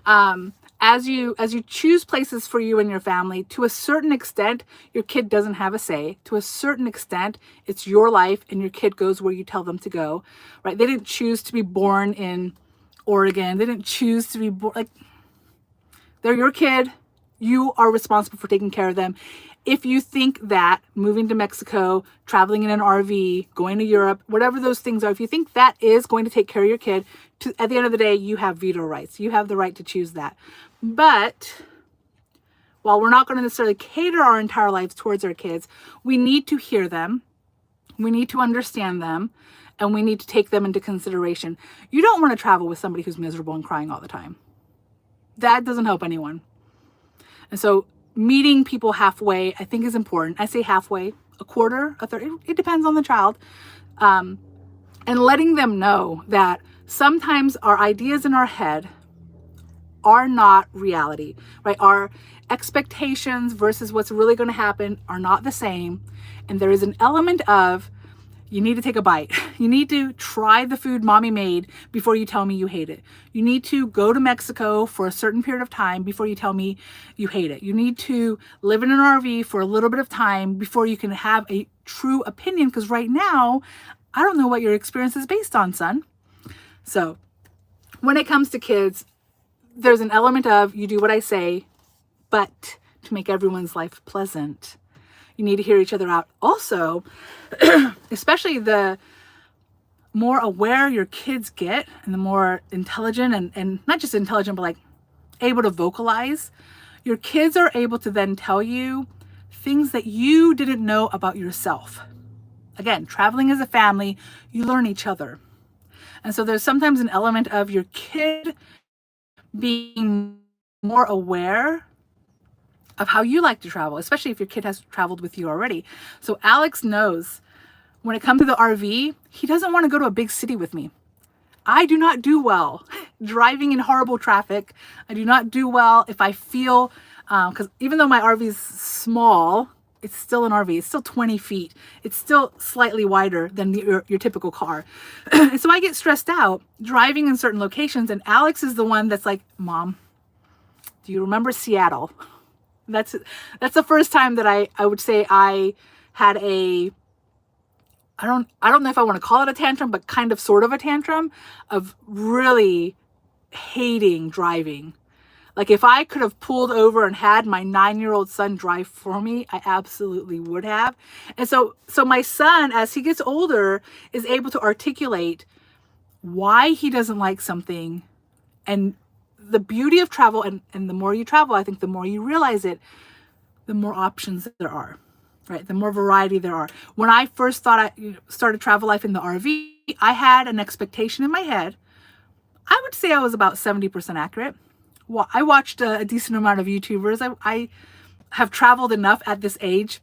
as you choose places for you and your family, to a certain extent, your kid doesn't have a say. To a certain extent, it's your life, and your kid goes where you tell them to go, right? They didn't choose to be born in Oregon. They didn't choose to be born, like, they're your kid. You are responsible for taking care of them. If you think that moving to Mexico, traveling in an RV, going to Europe, whatever those things are, if you think that is going to take care of your kid, at the end of the day, you have veto rights. You have the right to choose that. But while we're not going to necessarily cater our entire lives towards our kids, we need to hear them. We need to understand them. And we need to take them into consideration. You don't want to travel with somebody who's miserable and crying all the time. That doesn't help anyone. And so meeting people halfway, I think, is important. I say halfway, a quarter, a third. It depends on the child. And letting them know that sometimes our ideas in our head are not reality, right? Our expectations versus what's really going to happen are not the same. And there is an element of, you need to take a bite. You need to try the food mommy made before you tell me you hate it. You need to go to Mexico for a certain period of time before you tell me you hate it. You need to live in an RV for a little bit of time before you can have a true opinion, because right now, I don't know what your experience is based on, son. So when it comes to kids, there's an element of, you do what I say, but to make everyone's life pleasant, you need to hear each other out. Also, especially the more aware your kids get and the more intelligent and not just intelligent, but like able to vocalize, your kids are able to then tell you things that you didn't know about yourself. Again, traveling as a family, you learn each other. And so there's sometimes an element of your kid being more aware of how you like to travel, especially if your kid has traveled with you already. So Alex knows when it comes to the RV, he doesn't want to go to a big city with me. I do not do well driving in horrible traffic. I do not do well if I feel, because even though my RV is small, it's still an RV. It's still 20 feet. It's still slightly wider than your typical car. And so I get stressed out driving in certain locations. And Alex is the one that's like, Mom, do you remember Seattle? That's the first time that I would say I had a, I don't know if I want to call it a tantrum, but kind of sort of a tantrum of really hating driving. Like if I could have pulled over and had my 9-year-old son drive for me, I absolutely would have. And so my son, as he gets older, is able to articulate why he doesn't like something. And the beauty of travel, and the more you travel, I think the more you realize it, the more options there are, right? The more variety there are. When I first thought I started Travel Life in the RV, I had an expectation in my head. I would say I was about 70% accurate. Well, I watched a decent amount of YouTubers. I have traveled enough at this age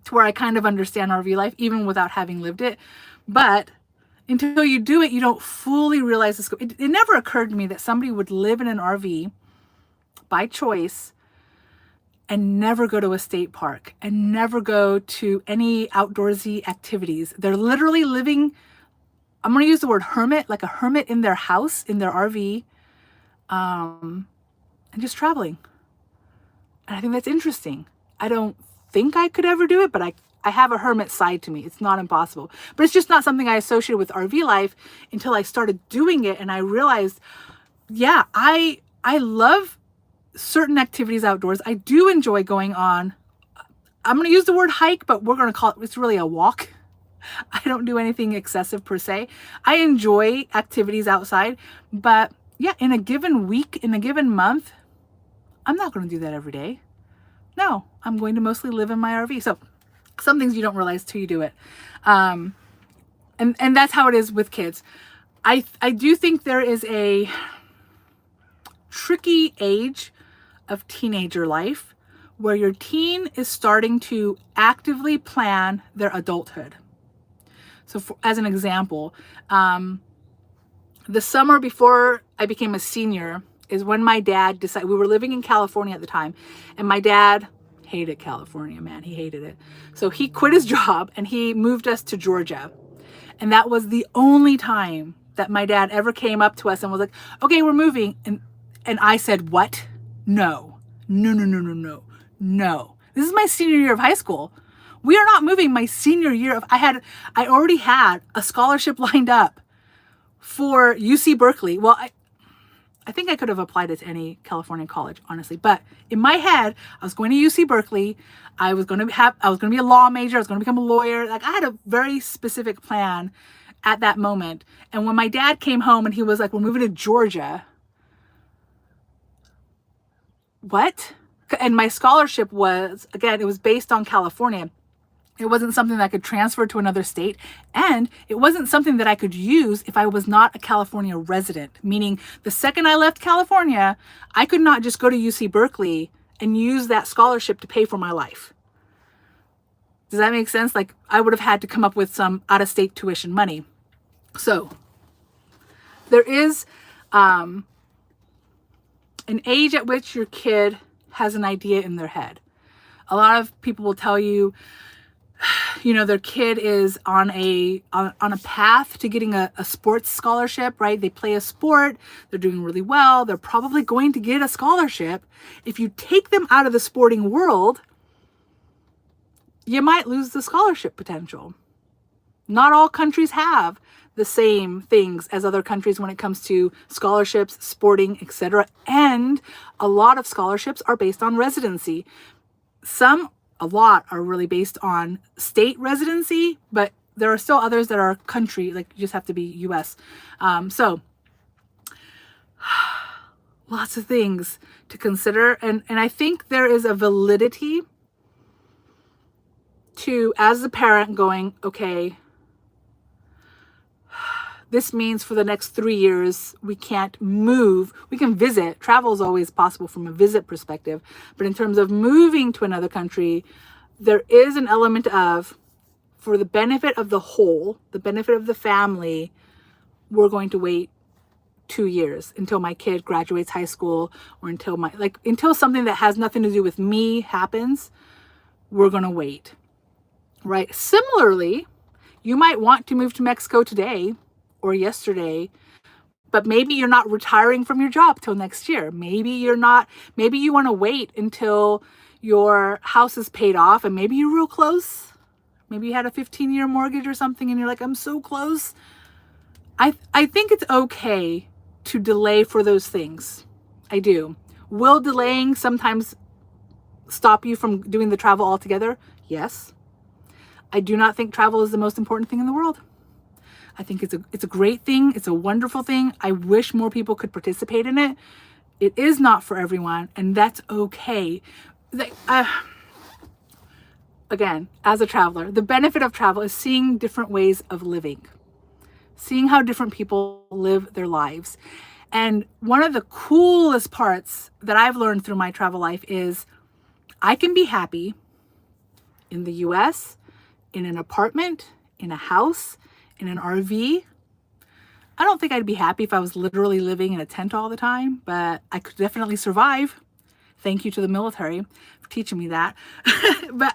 to where I kind of understand RV life, even without having lived it. But until you do it, you don't fully realize the scope. It never occurred to me that somebody would live in an RV by choice and never go to a state park and never go to any outdoorsy activities. They're literally living, I'm going to use the word hermit, like a hermit in their house, in their RV, and just traveling. And I think that's interesting. I don't think I could ever do it, but I have a hermit side to me. It's not impossible. But it's just not something I associated with RV life until I started doing it. And I realized, yeah, I love certain activities outdoors. I do enjoy going on, I'm going to use the word hike, but we're going to call it, it's really a walk. I don't do anything excessive per se. I enjoy activities outside, but yeah, in a given week, in a given month, I'm not going to do that every day. No, I'm going to mostly live in my RV. So some things you don't realize till you do it. And that's how it is with kids. I do think there is a tricky age of teenager life where your teen is starting to actively plan their adulthood. So as an example, the summer before I became a senior is when my dad decided, we were living in California at the time, and my dad hated California, man. He hated it. So he quit his job and he moved us to Georgia. And that was the only time that my dad ever came up to us and was like, okay, we're moving. And I said, what? No. No. This is my senior year of high school. We are not moving my senior year of, I already had a scholarship lined up for UC Berkeley. Well, I think I could have applied it to any California college, honestly. But in my head, I was going to UC Berkeley. I was going to be a law major. I was going to become a lawyer. Like I had a very specific plan at that moment. And when my dad came home and he was like, we're moving to Georgia. What? And my scholarship was, again, it was based on California. It wasn't something that I could transfer to another state. And it wasn't something that I could use if I was not a California resident. Meaning the second I left California, I could not just go to UC Berkeley and use that scholarship to pay for my life. Does that make sense? Like I would have had to come up with some out-of-state tuition money. So there is an age at which your kid has an idea in their head. A lot of people will tell you, their kid is on a path to getting a sports scholarship, right? They play a sport, they're doing really well, they're probably going to get a scholarship. If you take them out of the sporting world, you might lose the scholarship potential. Not all countries have the same things as other countries when it comes to scholarships, sporting, etc. And a lot of scholarships are based on residency. A lot are really based on state residency, but there are still others that are country, like you just have to be US. So lots of things to consider. And I think there is a validity to, as a parent, going, okay, this means for the next 3 years, we can't move. We can visit. Travel is always possible from a visit perspective. But in terms of moving to another country, there is an element of, for the benefit of the whole, the benefit of the family, we're going to wait 2 years until my kid graduates high school, or until something that has nothing to do with me happens. We're going to wait, right? Similarly, you might want to move to Mexico today or yesterday, but maybe you're not retiring from your job till next year. Maybe you want to wait until your house is paid off, and maybe you're real close. Maybe you had a 15-year mortgage or something and you're like, I'm so close. I think it's okay to delay for those things. I do. Will delaying sometimes stop you from doing the travel altogether? Yes. I do not think travel is the most important thing in the world. I think it's a great thing. It's a wonderful thing. I wish more people could participate in it. It is not for everyone, and that's okay. Again, as a traveler, the benefit of travel is seeing different ways of living, seeing how different people live their lives. And one of the coolest parts that I've learned through my travel life is I can be happy in the US, in an apartment, in a house, in an RV. I don't think I'd be happy if I was literally living in a tent all the time, but I could definitely survive. Thank you to the military for teaching me that. But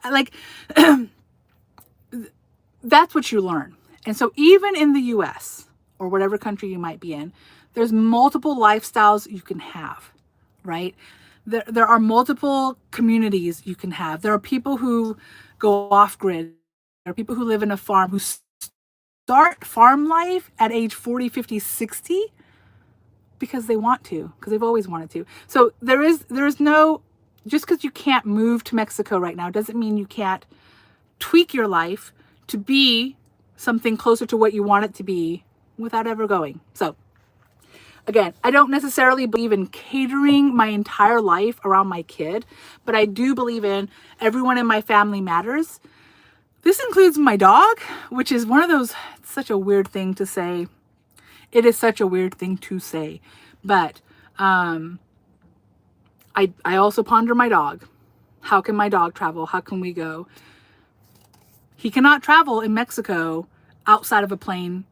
that's what you learn. And so even in the US or whatever country you might be in, there's multiple lifestyles you can have, right? There are multiple communities you can have. There are people who go off grid. There are people who live in a farm, who start farm life at age 40, 50, 60 because they want to, because they've always wanted to. So there is no, just because you can't move to Mexico right now doesn't mean you can't tweak your life to be something closer to what you want it to be without ever going. So again, I don't necessarily believe in catering my entire life around my kid, but I do believe in everyone in my family matters. This includes my dog, which is one of those, it's such a weird thing to say. It is such a weird thing to say, but I also ponder my dog. How can my dog travel? How can we go? He cannot travel in Mexico outside of a plane.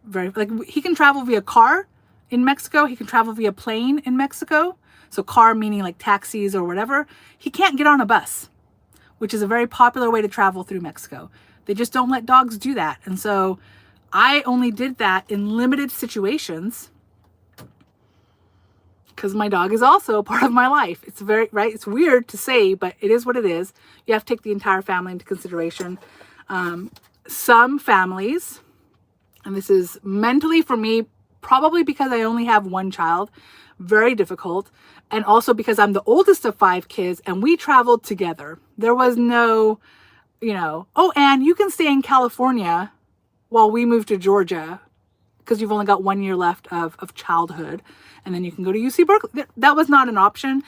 He can travel via car in Mexico. He can travel via plane in Mexico. So car meaning like taxis or whatever. He can't get on a bus, which is a very popular way to travel through Mexico. They just don't let dogs do that. And so I only did that in limited situations because my dog is also a part of my life. It's it's weird to say, but it is what it is. You have to take the entire family into consideration. Some families, and this is mentally for me, probably because I only have one child, very difficult. And also because I'm the oldest of 5 kids and we traveled together. There was no, oh, Anne, you can stay in California while we move to Georgia because you've only got 1 year left of childhood. And then you can go to UC Berkeley. That was not an option.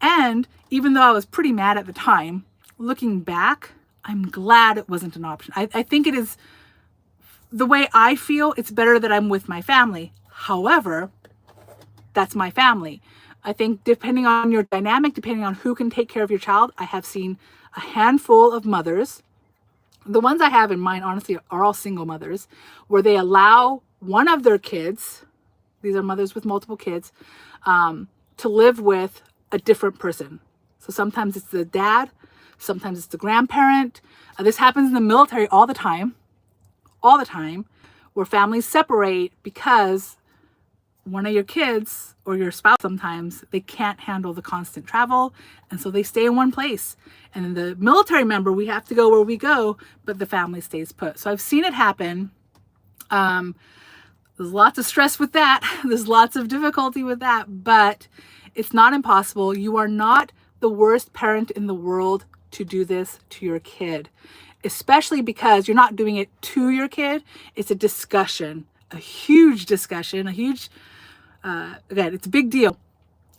And even though I was pretty mad at the time, looking back, I'm glad it wasn't an option. I think it is, the way I feel, it's better that I'm with my family. However, that's my family. I think depending on your dynamic, depending on who can take care of your child, I have seen a handful of mothers. The ones I have in mind, honestly, are all single mothers, where they allow one of their kids, these are mothers with multiple kids, to live with a different person. So sometimes it's the dad, sometimes it's the grandparent. This happens in the military all the time, where families separate because one of your kids or your spouse, sometimes they can't handle the constant travel, and so they stay in one place. And then the military member, we have to go where we go, but the family stays put. So I've seen it happen. There's lots of stress with that. There's lots of difficulty with that, but it's not impossible. You are not the worst parent in the world to do this to your kid. especially because you're not doing it to your kid. It's a discussion, a huge discussion, again, it's a big deal,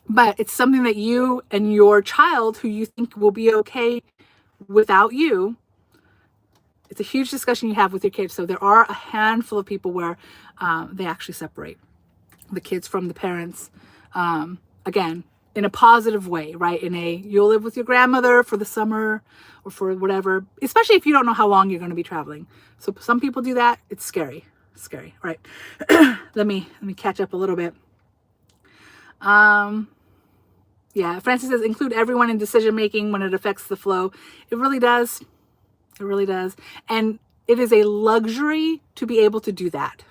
but it's something that you and your child, who you think will be okay without you, it's a huge discussion you have with your kids. So there are a handful of people where they actually separate the kids from the parents, again, in a positive way, right? You'll live with your grandmother for the summer or for whatever, especially if you don't know how long you're going to be traveling. So some people do that. It's scary. All right. let me catch up a little bit. Yeah, Francis says, include everyone in decision making when it affects the flow. It really does. It really does. And it is a luxury to be able to do that,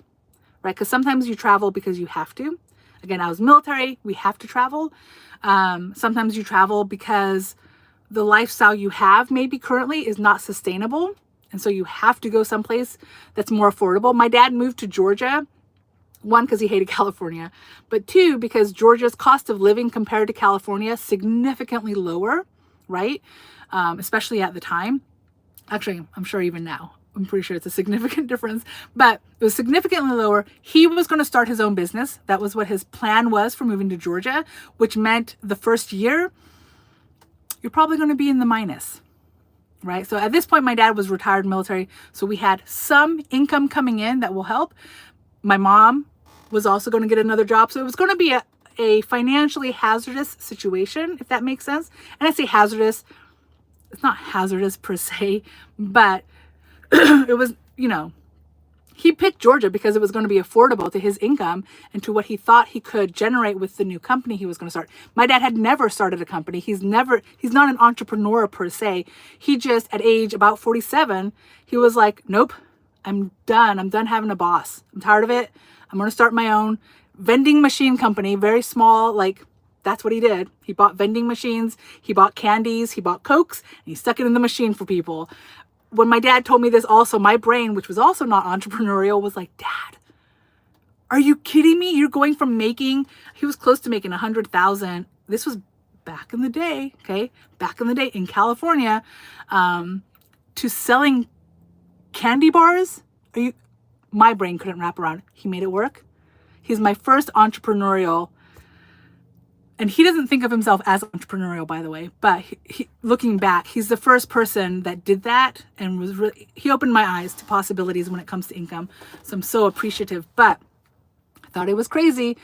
right? Because sometimes you travel because you have to. Again, I was military. We have to travel. Sometimes you travel because the lifestyle you have maybe currently is not sustainable. And so you have to go someplace that's more affordable. My dad moved to Georgia, one, because he hated California, but two, because Georgia's cost of living compared to California significantly lower, right? Especially at the time. Actually, I'm sure even now, I'm pretty sure it's a significant difference, but it was significantly lower. He was going to start his own business. That was what his plan was for moving to Georgia, which meant the first year, you're probably going to be in the minus, right? So at this point, my dad was retired military. So we had some income coming in that will help. My mom was also going to get another job. So it was going to be a financially hazardous situation, if that makes sense. And I say hazardous, it's not hazardous per se, but it was, he picked Georgia because it was going to be affordable to his income and to what he thought he could generate with the new company he was going to start. My dad had never started a company. He's not an entrepreneur per se. He just, at age about 47, he was like, nope, I'm done. I'm done having a boss. I'm tired of it. I'm going to start my own vending machine company, very small, that's what he did. He bought vending machines, he bought candies, he bought Cokes, and he stuck it in the machine for people. When my dad told me this also, my brain, which was also not entrepreneurial, was like, Dad, are you kidding me? You're going from he was close to making 100,000. This was back in the day, okay? Back in the day in California, to selling candy bars. My brain couldn't wrap around. He made it work. He's my first entrepreneurial. And he doesn't think of himself as entrepreneurial, by the way, but looking back, he's the first person that did that and he opened my eyes to possibilities when it comes to income. So I'm so appreciative, but I thought it was crazy.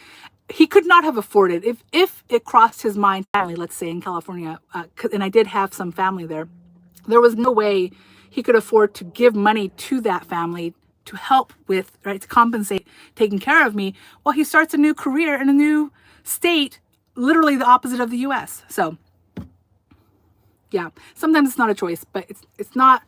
He could not have afforded, if it crossed his mind, family, let's say in California, and I did have some family there was no way he could afford to give money to that family to help with, right, to compensate taking care of me while he starts a new career in a new state, literally the opposite of the US. So yeah, sometimes it's not a choice, but it's not,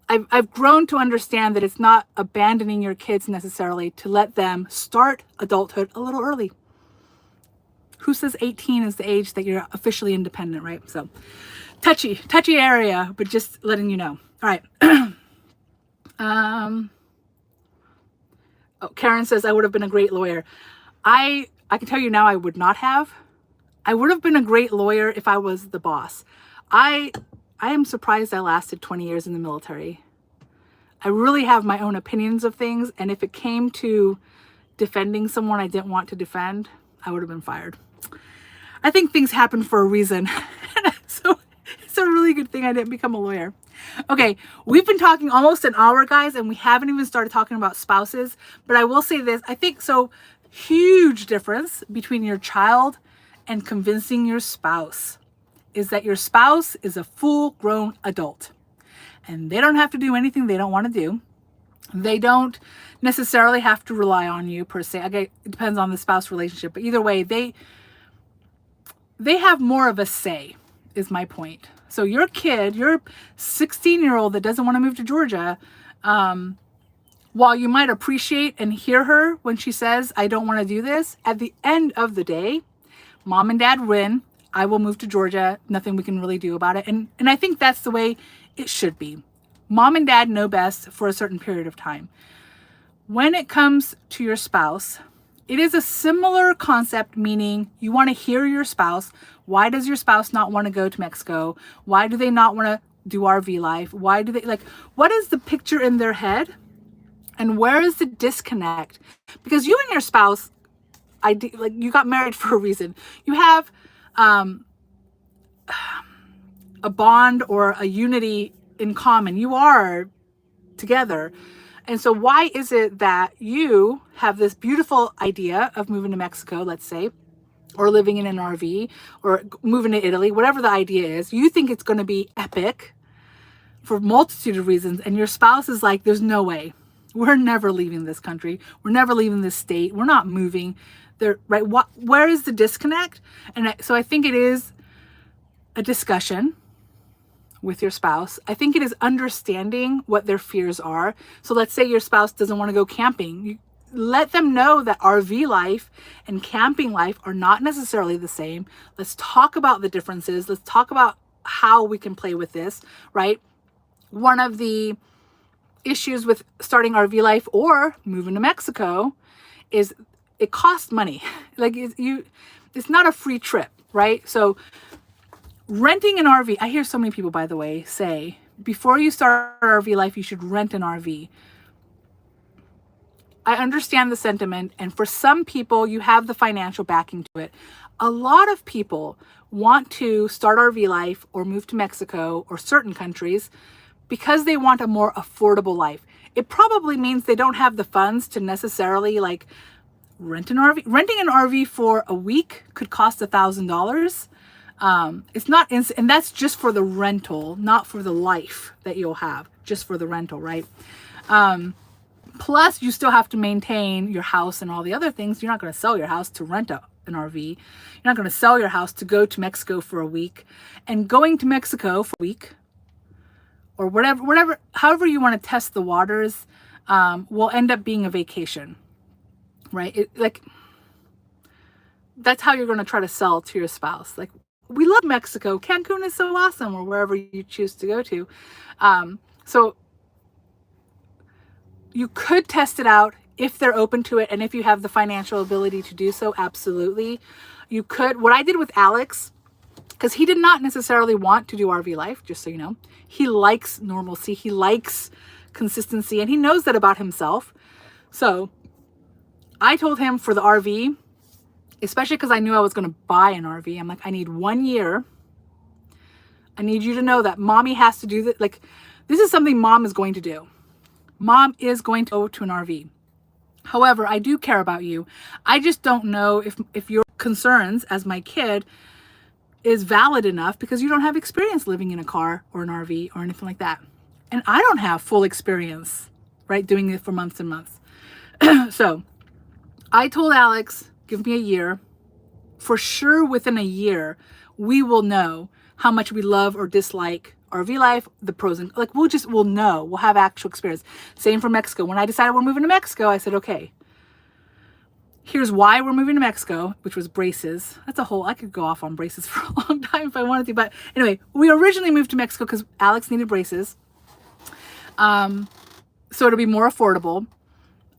I've grown to understand that it's not abandoning your kids necessarily to let them start adulthood a little early. Who says 18 is the age that you're officially independent, right? So touchy area, but just letting you know. All right. Karen says, I would have been a great lawyer. I can tell you now, I would not have. I would have been a great lawyer if I was the boss. I am surprised I lasted 20 years in the military. I really have my own opinions of things. And if it came to defending someone I didn't want to defend, I would have been fired. I think things happen for a reason. So it's a really good thing I didn't become a lawyer. Okay, we've been talking almost an hour, guys, and we haven't even started talking about spouses. But I will say this, I think so. Huge difference between your child and convincing your spouse is that your spouse is a full-grown adult and they don't have to do anything they don't want to do. They don't necessarily have to rely on you per se. Okay, it depends on the spouse relationship, but either way, they have more of a say, is my point. So your kid, your 16-year-old that doesn't want to move to Georgia, while you might appreciate and hear her when she says, I don't want to do this, at the end of the day, mom and dad win. I will move to Georgia. Nothing we can really do about it. And I think that's the way it should be. Mom and dad know best for a certain period of time. When it comes to your spouse, it is a similar concept, meaning you want to hear your spouse. Why does your spouse not want to go to Mexico? Why do they not want to do RV life? Why do they like, what is the picture in their head? And where is the disconnect? Because you and your spouse, like you got married for a reason. You have a bond or a unity in common. You are together. And so why is it that you have this beautiful idea of moving to Mexico, let's say, or living in an RV or moving to Italy, whatever the idea is, you think it's going to be epic for a multitude of reasons. And your spouse is like, there's no way. We're never leaving this country. We're never leaving this state. We're not moving there, right? Where is the disconnect? And so I think it is a discussion with your spouse. I think it is understanding what their fears are. So let's say your spouse doesn't want to go camping. You let them know that RV life and camping life are not necessarily the same. Let's talk about the differences. Let's talk about how we can play with this, right? One of the issues with starting RV life or moving to Mexico is it costs money. Like it's not a free trip, right? So renting an RV, I hear so many people, by the way, say, before you start RV life, you should rent an RV. I understand the sentiment, and for some people, you have the financial backing to it. A lot of people want to start RV life or move to Mexico or certain countries because they want a more affordable life. It probably means they don't have the funds to necessarily like rent an RV. Renting an RV for a week could cost $1,000. It's not, and that's just for the rental, not for the life that you'll have, just for the rental, right? Plus, you still have to maintain your house and all the other things. You're not going to sell your house to rent an RV. You're not going to sell your house to go to Mexico for a week. And going to Mexico for a week, or whatever, however you want to test the waters, will end up being a vacation, right? That's how you're going to try to sell to your spouse. Like, we love Mexico. Cancun is so awesome, or wherever you choose to go to. So you could test it out if they're open to it, and if you have the financial ability to do so, absolutely. You could. What I did with Alex, because he did not necessarily want to do RV life, just so you know. He likes normalcy. He likes consistency, and he knows that about himself. So I told him for the RV, especially because I knew I was going to buy an RV, I'm like, I need 1 year. I need you to know that mommy has to do that. Like, this is something mom is going to do. Mom is going to go to an RV. However, I do care about you. I just don't know if your concerns as my kid is valid enough because you don't have experience living in a car or an RV or anything like that. And I don't have full experience, right, doing it for months and months. So I told Alex, give me a year. For sure, within a year, we will know how much we love or dislike RV life, the pros and like, we'll know, we'll have actual experience. Same for Mexico. When I decided we're moving to Mexico, I said, okay, here's why we're moving to Mexico, which was braces. That's a whole, I could go off on braces for a long time if I wanted to. But anyway, we originally moved to Mexico because Alex needed braces. So it'll be more affordable.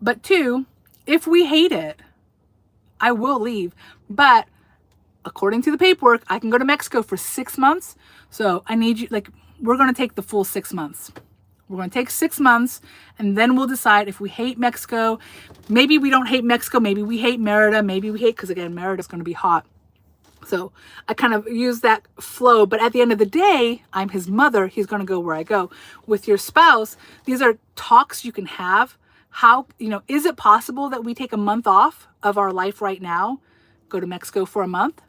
But 2, if we hate it, I will leave. But according to the paperwork, I can go to Mexico for 6 months. So I need you, like, we're going to take the full 6 months. We're going to take 6 months, and then we'll decide if we hate Mexico. Maybe we don't hate Mexico. Maybe we hate Merida. Maybe we hate, because again, Merida's going to be hot. So I kind of use that flow. But at the end of the day, I'm his mother. He's going to go where I go. With your spouse, these are talks you can have. How, is it possible that we take a month off of our life right now, go to Mexico for a month,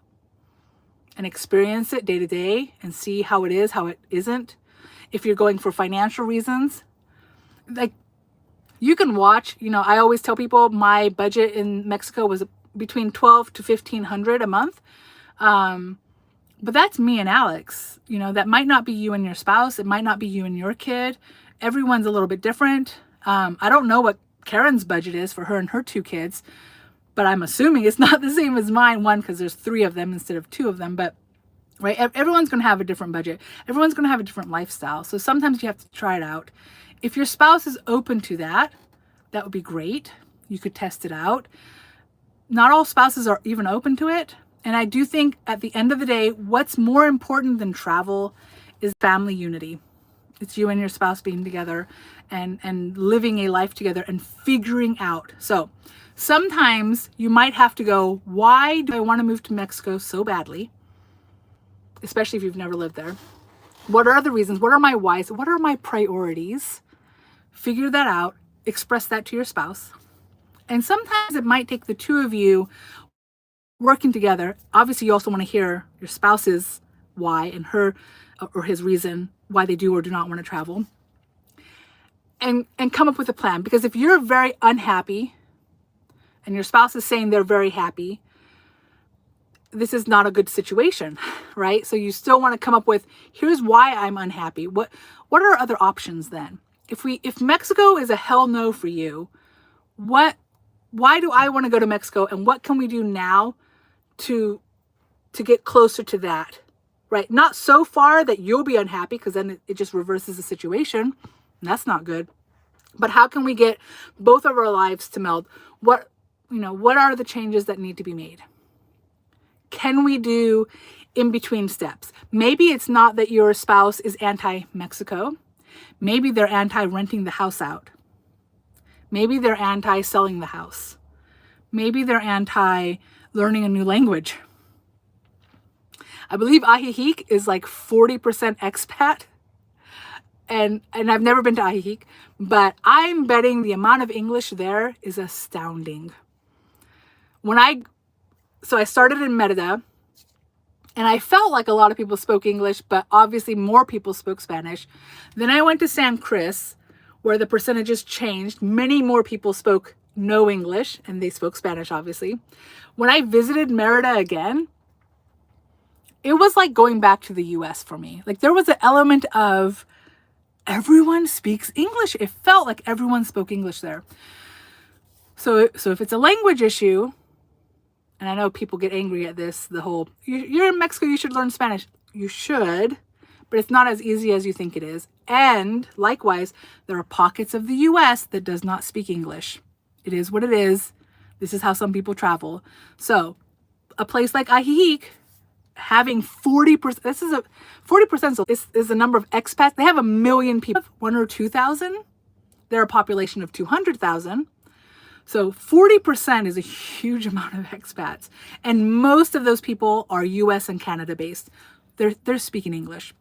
and experience it day to day and see how it is, how it isn't? If you're going for financial reasons, like, you can watch, I always tell people my budget in Mexico was between $1,200 to $1,500 a month. But that's me and Alex. That might not be you and your spouse. It might not be you and your kid. Everyone's a little bit different. I don't know what Karen's budget is for her and her 2 kids, but I'm assuming it's not the same as mine. One, because there's 3 of them instead of 2 of them. But right, everyone's going to have a different budget. Everyone's going to have a different lifestyle. So sometimes you have to try it out. If your spouse is open to that, that would be great. You could test it out. Not all spouses are even open to it. And I do think at the end of the day, what's more important than travel is family unity. It's you and your spouse being together and living a life together and figuring out. So sometimes you might have to go, why do I want to move to Mexico so badly? Especially if you've never lived there. What are the reasons? What are my whys? What are my priorities? Figure that out. Express that to your spouse. And sometimes it might take the two of you working together. Obviously, you also want to hear your spouse's why and her or his reason why they do or do not want to travel. And come up with a plan. Because if you're very unhappy and your spouse is saying they're very happy, this is not a good situation, right? So you still want to come up with, here's why I'm unhappy. What are other options then? If Mexico is a hell no for you, why do I want to go to Mexico, and what can we do now to get closer to that, right? Not so far that you'll be unhappy, because then it just reverses the situation, and that's not good. But how can we get both of our lives to meld? What are the changes that need to be made? Can we do in between steps? Maybe it's not that your spouse is anti-Mexico. Maybe they're anti-renting the house out. Maybe they're anti-selling the house. Maybe they're anti-learning a new language. I believe Ajijic is like 40% expat. And I've never been to Ajijic, but I'm betting the amount of English there is astounding. So I started in Merida, and I felt like a lot of people spoke English, but obviously more people spoke Spanish. Then I went to San Cris, where the percentages changed. Many more people spoke no English, and they spoke Spanish, obviously. When I visited Merida again, it was like going back to the US for me. Like, there was an element of everyone speaks English. It felt like everyone spoke English there. So if it's a language issue, and I know people get angry at this, the whole, you're in Mexico, you should learn Spanish. You should, but it's not as easy as you think it is. And likewise, there are pockets of the US that does not speak English. It is what it is. This is how some people travel. So a place like Ajijic, having 40%, 40% is the number of expats. They have 1 million people, 1 or 2,000. They're a population of 200,000. So 40% is a huge amount of expats. And most of those people are US and Canada based. They're speaking English.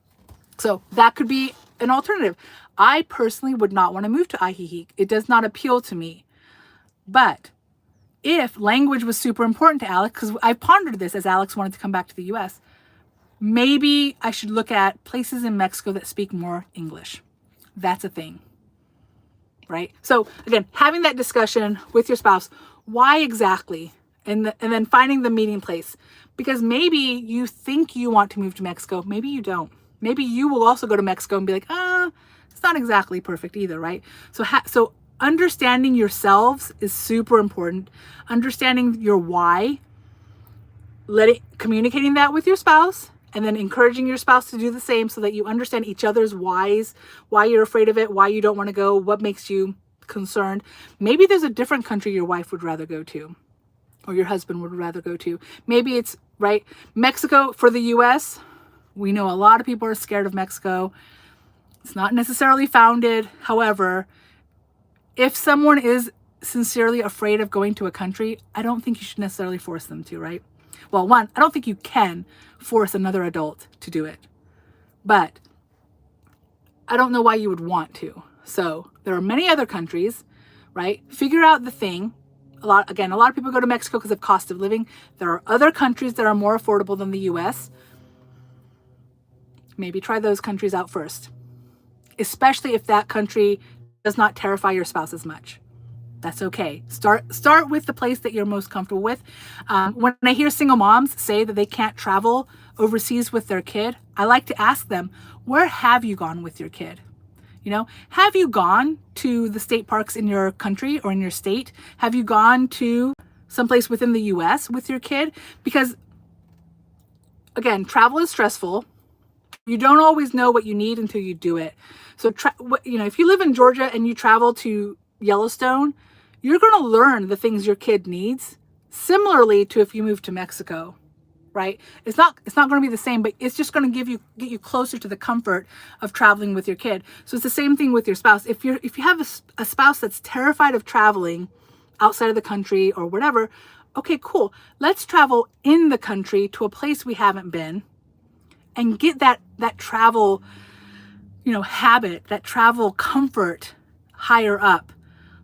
So that could be an alternative. I personally would not want to move to Ajijic. It does not appeal to me. But if language was super important to Alex, because I pondered this as Alex wanted to come back to the US, maybe I should look at places in Mexico that speak more English. That's a thing. Right? So again, having that discussion with your spouse, why exactly? And then finding the meeting place. Because maybe you think you want to move to Mexico. Maybe you don't. Maybe you will also go to Mexico and be like, it's not exactly perfect either, right? So understanding yourselves is super important. Understanding your why, communicating that with your spouse, and then encouraging your spouse to do the same so that you understand each other's whys, why you're afraid of it, why you don't want to go, what makes you concerned. Maybe there's a different country your wife would rather go to, or your husband would rather go to. Maybe it's, right, Mexico for the US. We know a lot of people are scared of Mexico. It's not necessarily founded. However, if someone is sincerely afraid of going to a country, I don't think you should necessarily force them to, right? Well, one, I don't think you can force another adult to do it, but I don't know why you would want to. So there are many other countries, right? Figure out the thing. A lot of people go to Mexico because of cost of living. There are other countries that are more affordable than the US. Maybe try those countries out first, especially if that country does not terrify your spouse as much. That's okay. Start with the place that you're most comfortable with. When I hear single moms say that they can't travel overseas with their kid, I like to ask them, where have you gone with your kid? Have you gone to the state parks in your country or in your state? Have you gone to someplace within the US with your kid? Because again, travel is stressful. You don't always know what you need until you do it. So, if you live in Georgia and you travel to Yellowstone, you're going to learn the things your kid needs, similarly to if you move to Mexico. right? It's not going to be the same, but it's just going to get you closer to the comfort of traveling with your kid. So it's the same thing with your spouse. If you have a spouse that's terrified of traveling outside of the country or whatever, okay, cool. Let's travel in the country to a place we haven't been and get that travel, habit, that travel comfort higher up,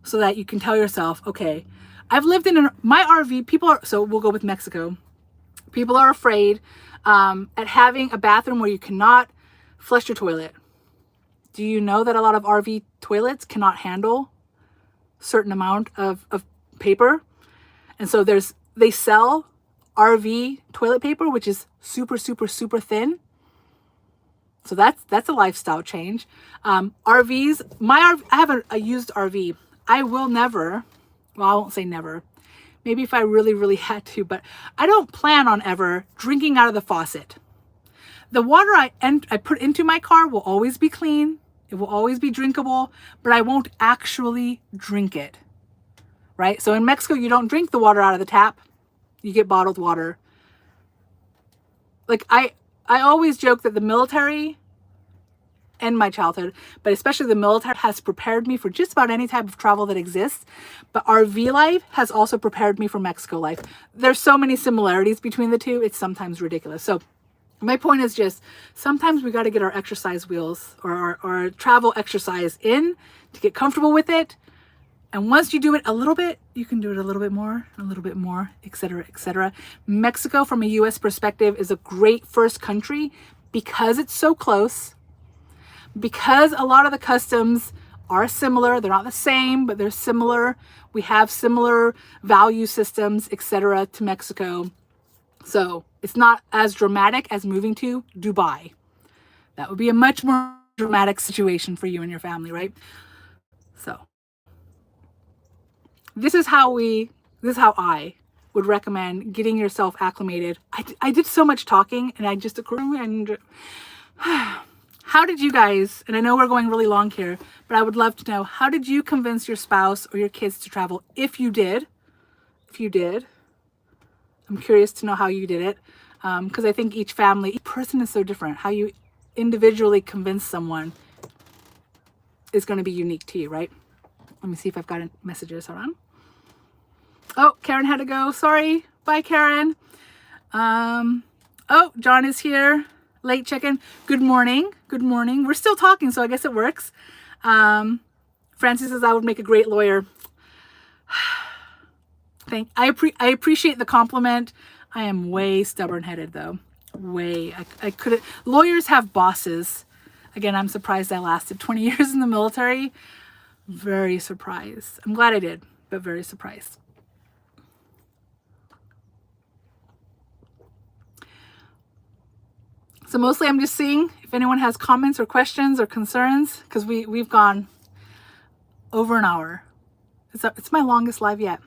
so that you can tell yourself, okay, I've lived in my RV. So we'll go with Mexico. People are afraid at having a bathroom where you cannot flush your toilet. Do you know that a lot of RV toilets cannot handle a certain amount of paper? And so they sell RV toilet paper, which is super, super, super thin. So that's a lifestyle change. RVs, I have a used RV. I will never, well, I won't say never. Maybe if I really, really had to, but I don't plan on ever drinking out of the faucet. The water I put into my car will always be clean. It will always be drinkable, but I won't actually drink it, right? So in Mexico, you don't drink the water out of the tap. You get bottled water. Like I always joke that the military and my childhood, but especially the military, has prepared me for just about any type of travel that exists. But RV life has also prepared me for Mexico life. There's so many similarities between the two. It's sometimes ridiculous. So my point is just, sometimes we got to get our exercise wheels or our travel exercise in to get comfortable with it. And once you do it a little bit, you can do it a little bit more, et cetera, et cetera. Mexico, from a US perspective, is a great first country because it's so close. Because a lot of the customs are similar. They're not the same, but they're similar. We have similar value systems, etc., to Mexico. So it's not as dramatic as moving to Dubai. That would be a much more dramatic situation for you and your family, right? So this is how I would recommend getting yourself acclimated. I did so much talking, and I just how did you guys, and I know we're going really long here, but I would love to know, how did you convince your spouse or your kids to travel? If you did, I'm curious to know how you did it. Because I think each person is so different. How you individually convince someone is going to be unique to you, right? Let me see if I've got messages. Hold on. Oh, Karen had to go. Sorry. Bye, Karen. Oh, John is here. Late check-in. Good morning. Good morning. We're still talking, so I guess it works. Francis says I would make a great lawyer. I appreciate the compliment. I am way stubborn-headed, though. Way. I couldn't. Lawyers have bosses. Again, I'm surprised I lasted 20 years in the military. Very surprised. I'm glad I did, but very surprised. So mostly I'm just seeing if anyone has comments or questions or concerns, because we've gone over an hour. It's my longest live yet.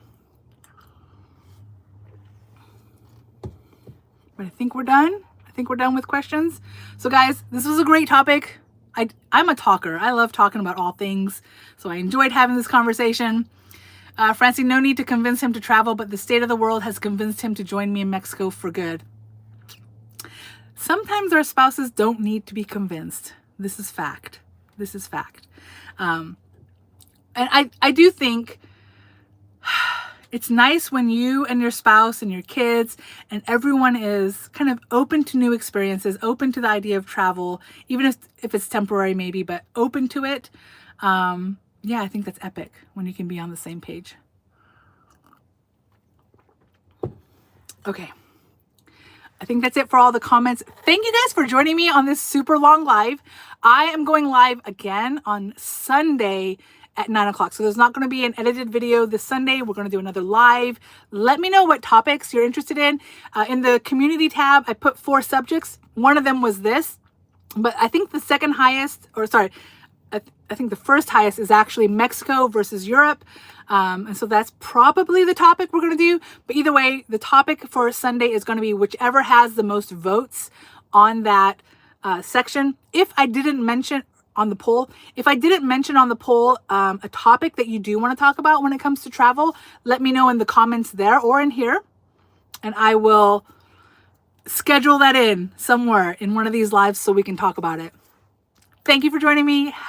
But I think we're done. I think we're done with questions. So guys, this was a great topic. I'm a talker. I love talking about all things. So I enjoyed having this conversation. Francie, no need to convince him to travel, but the state of the world has convinced him to join me in Mexico for good. Sometimes our spouses don't need to be convinced. This is fact. This is fact. And I do think it's nice when you and your spouse and your kids and everyone is kind of open to new experiences, open to the idea of travel, even if it's temporary maybe, but open to it. Yeah, I think that's epic when you can be on the same page. Okay. I think that's it for all the comments. Thank you guys for joining me on this super long live. I am going live again on Sunday at 9 o'clock. So there's not going to be an edited video this Sunday. We're going to do another live. Let me know what topics you're interested in. In the community tab, I put 4 subjects. One of them was this, but I think the second highest, or sorry, I think the first highest is actually Mexico versus Europe. And so that's probably the topic we're going to do. But either way, the topic for Sunday is going to be whichever has the most votes on that section. If I didn't mention on the poll, a topic that you do want to talk about when it comes to travel, let me know in the comments there or in here. And I will schedule that in somewhere in one of these lives so we can talk about it. Thank you for joining me.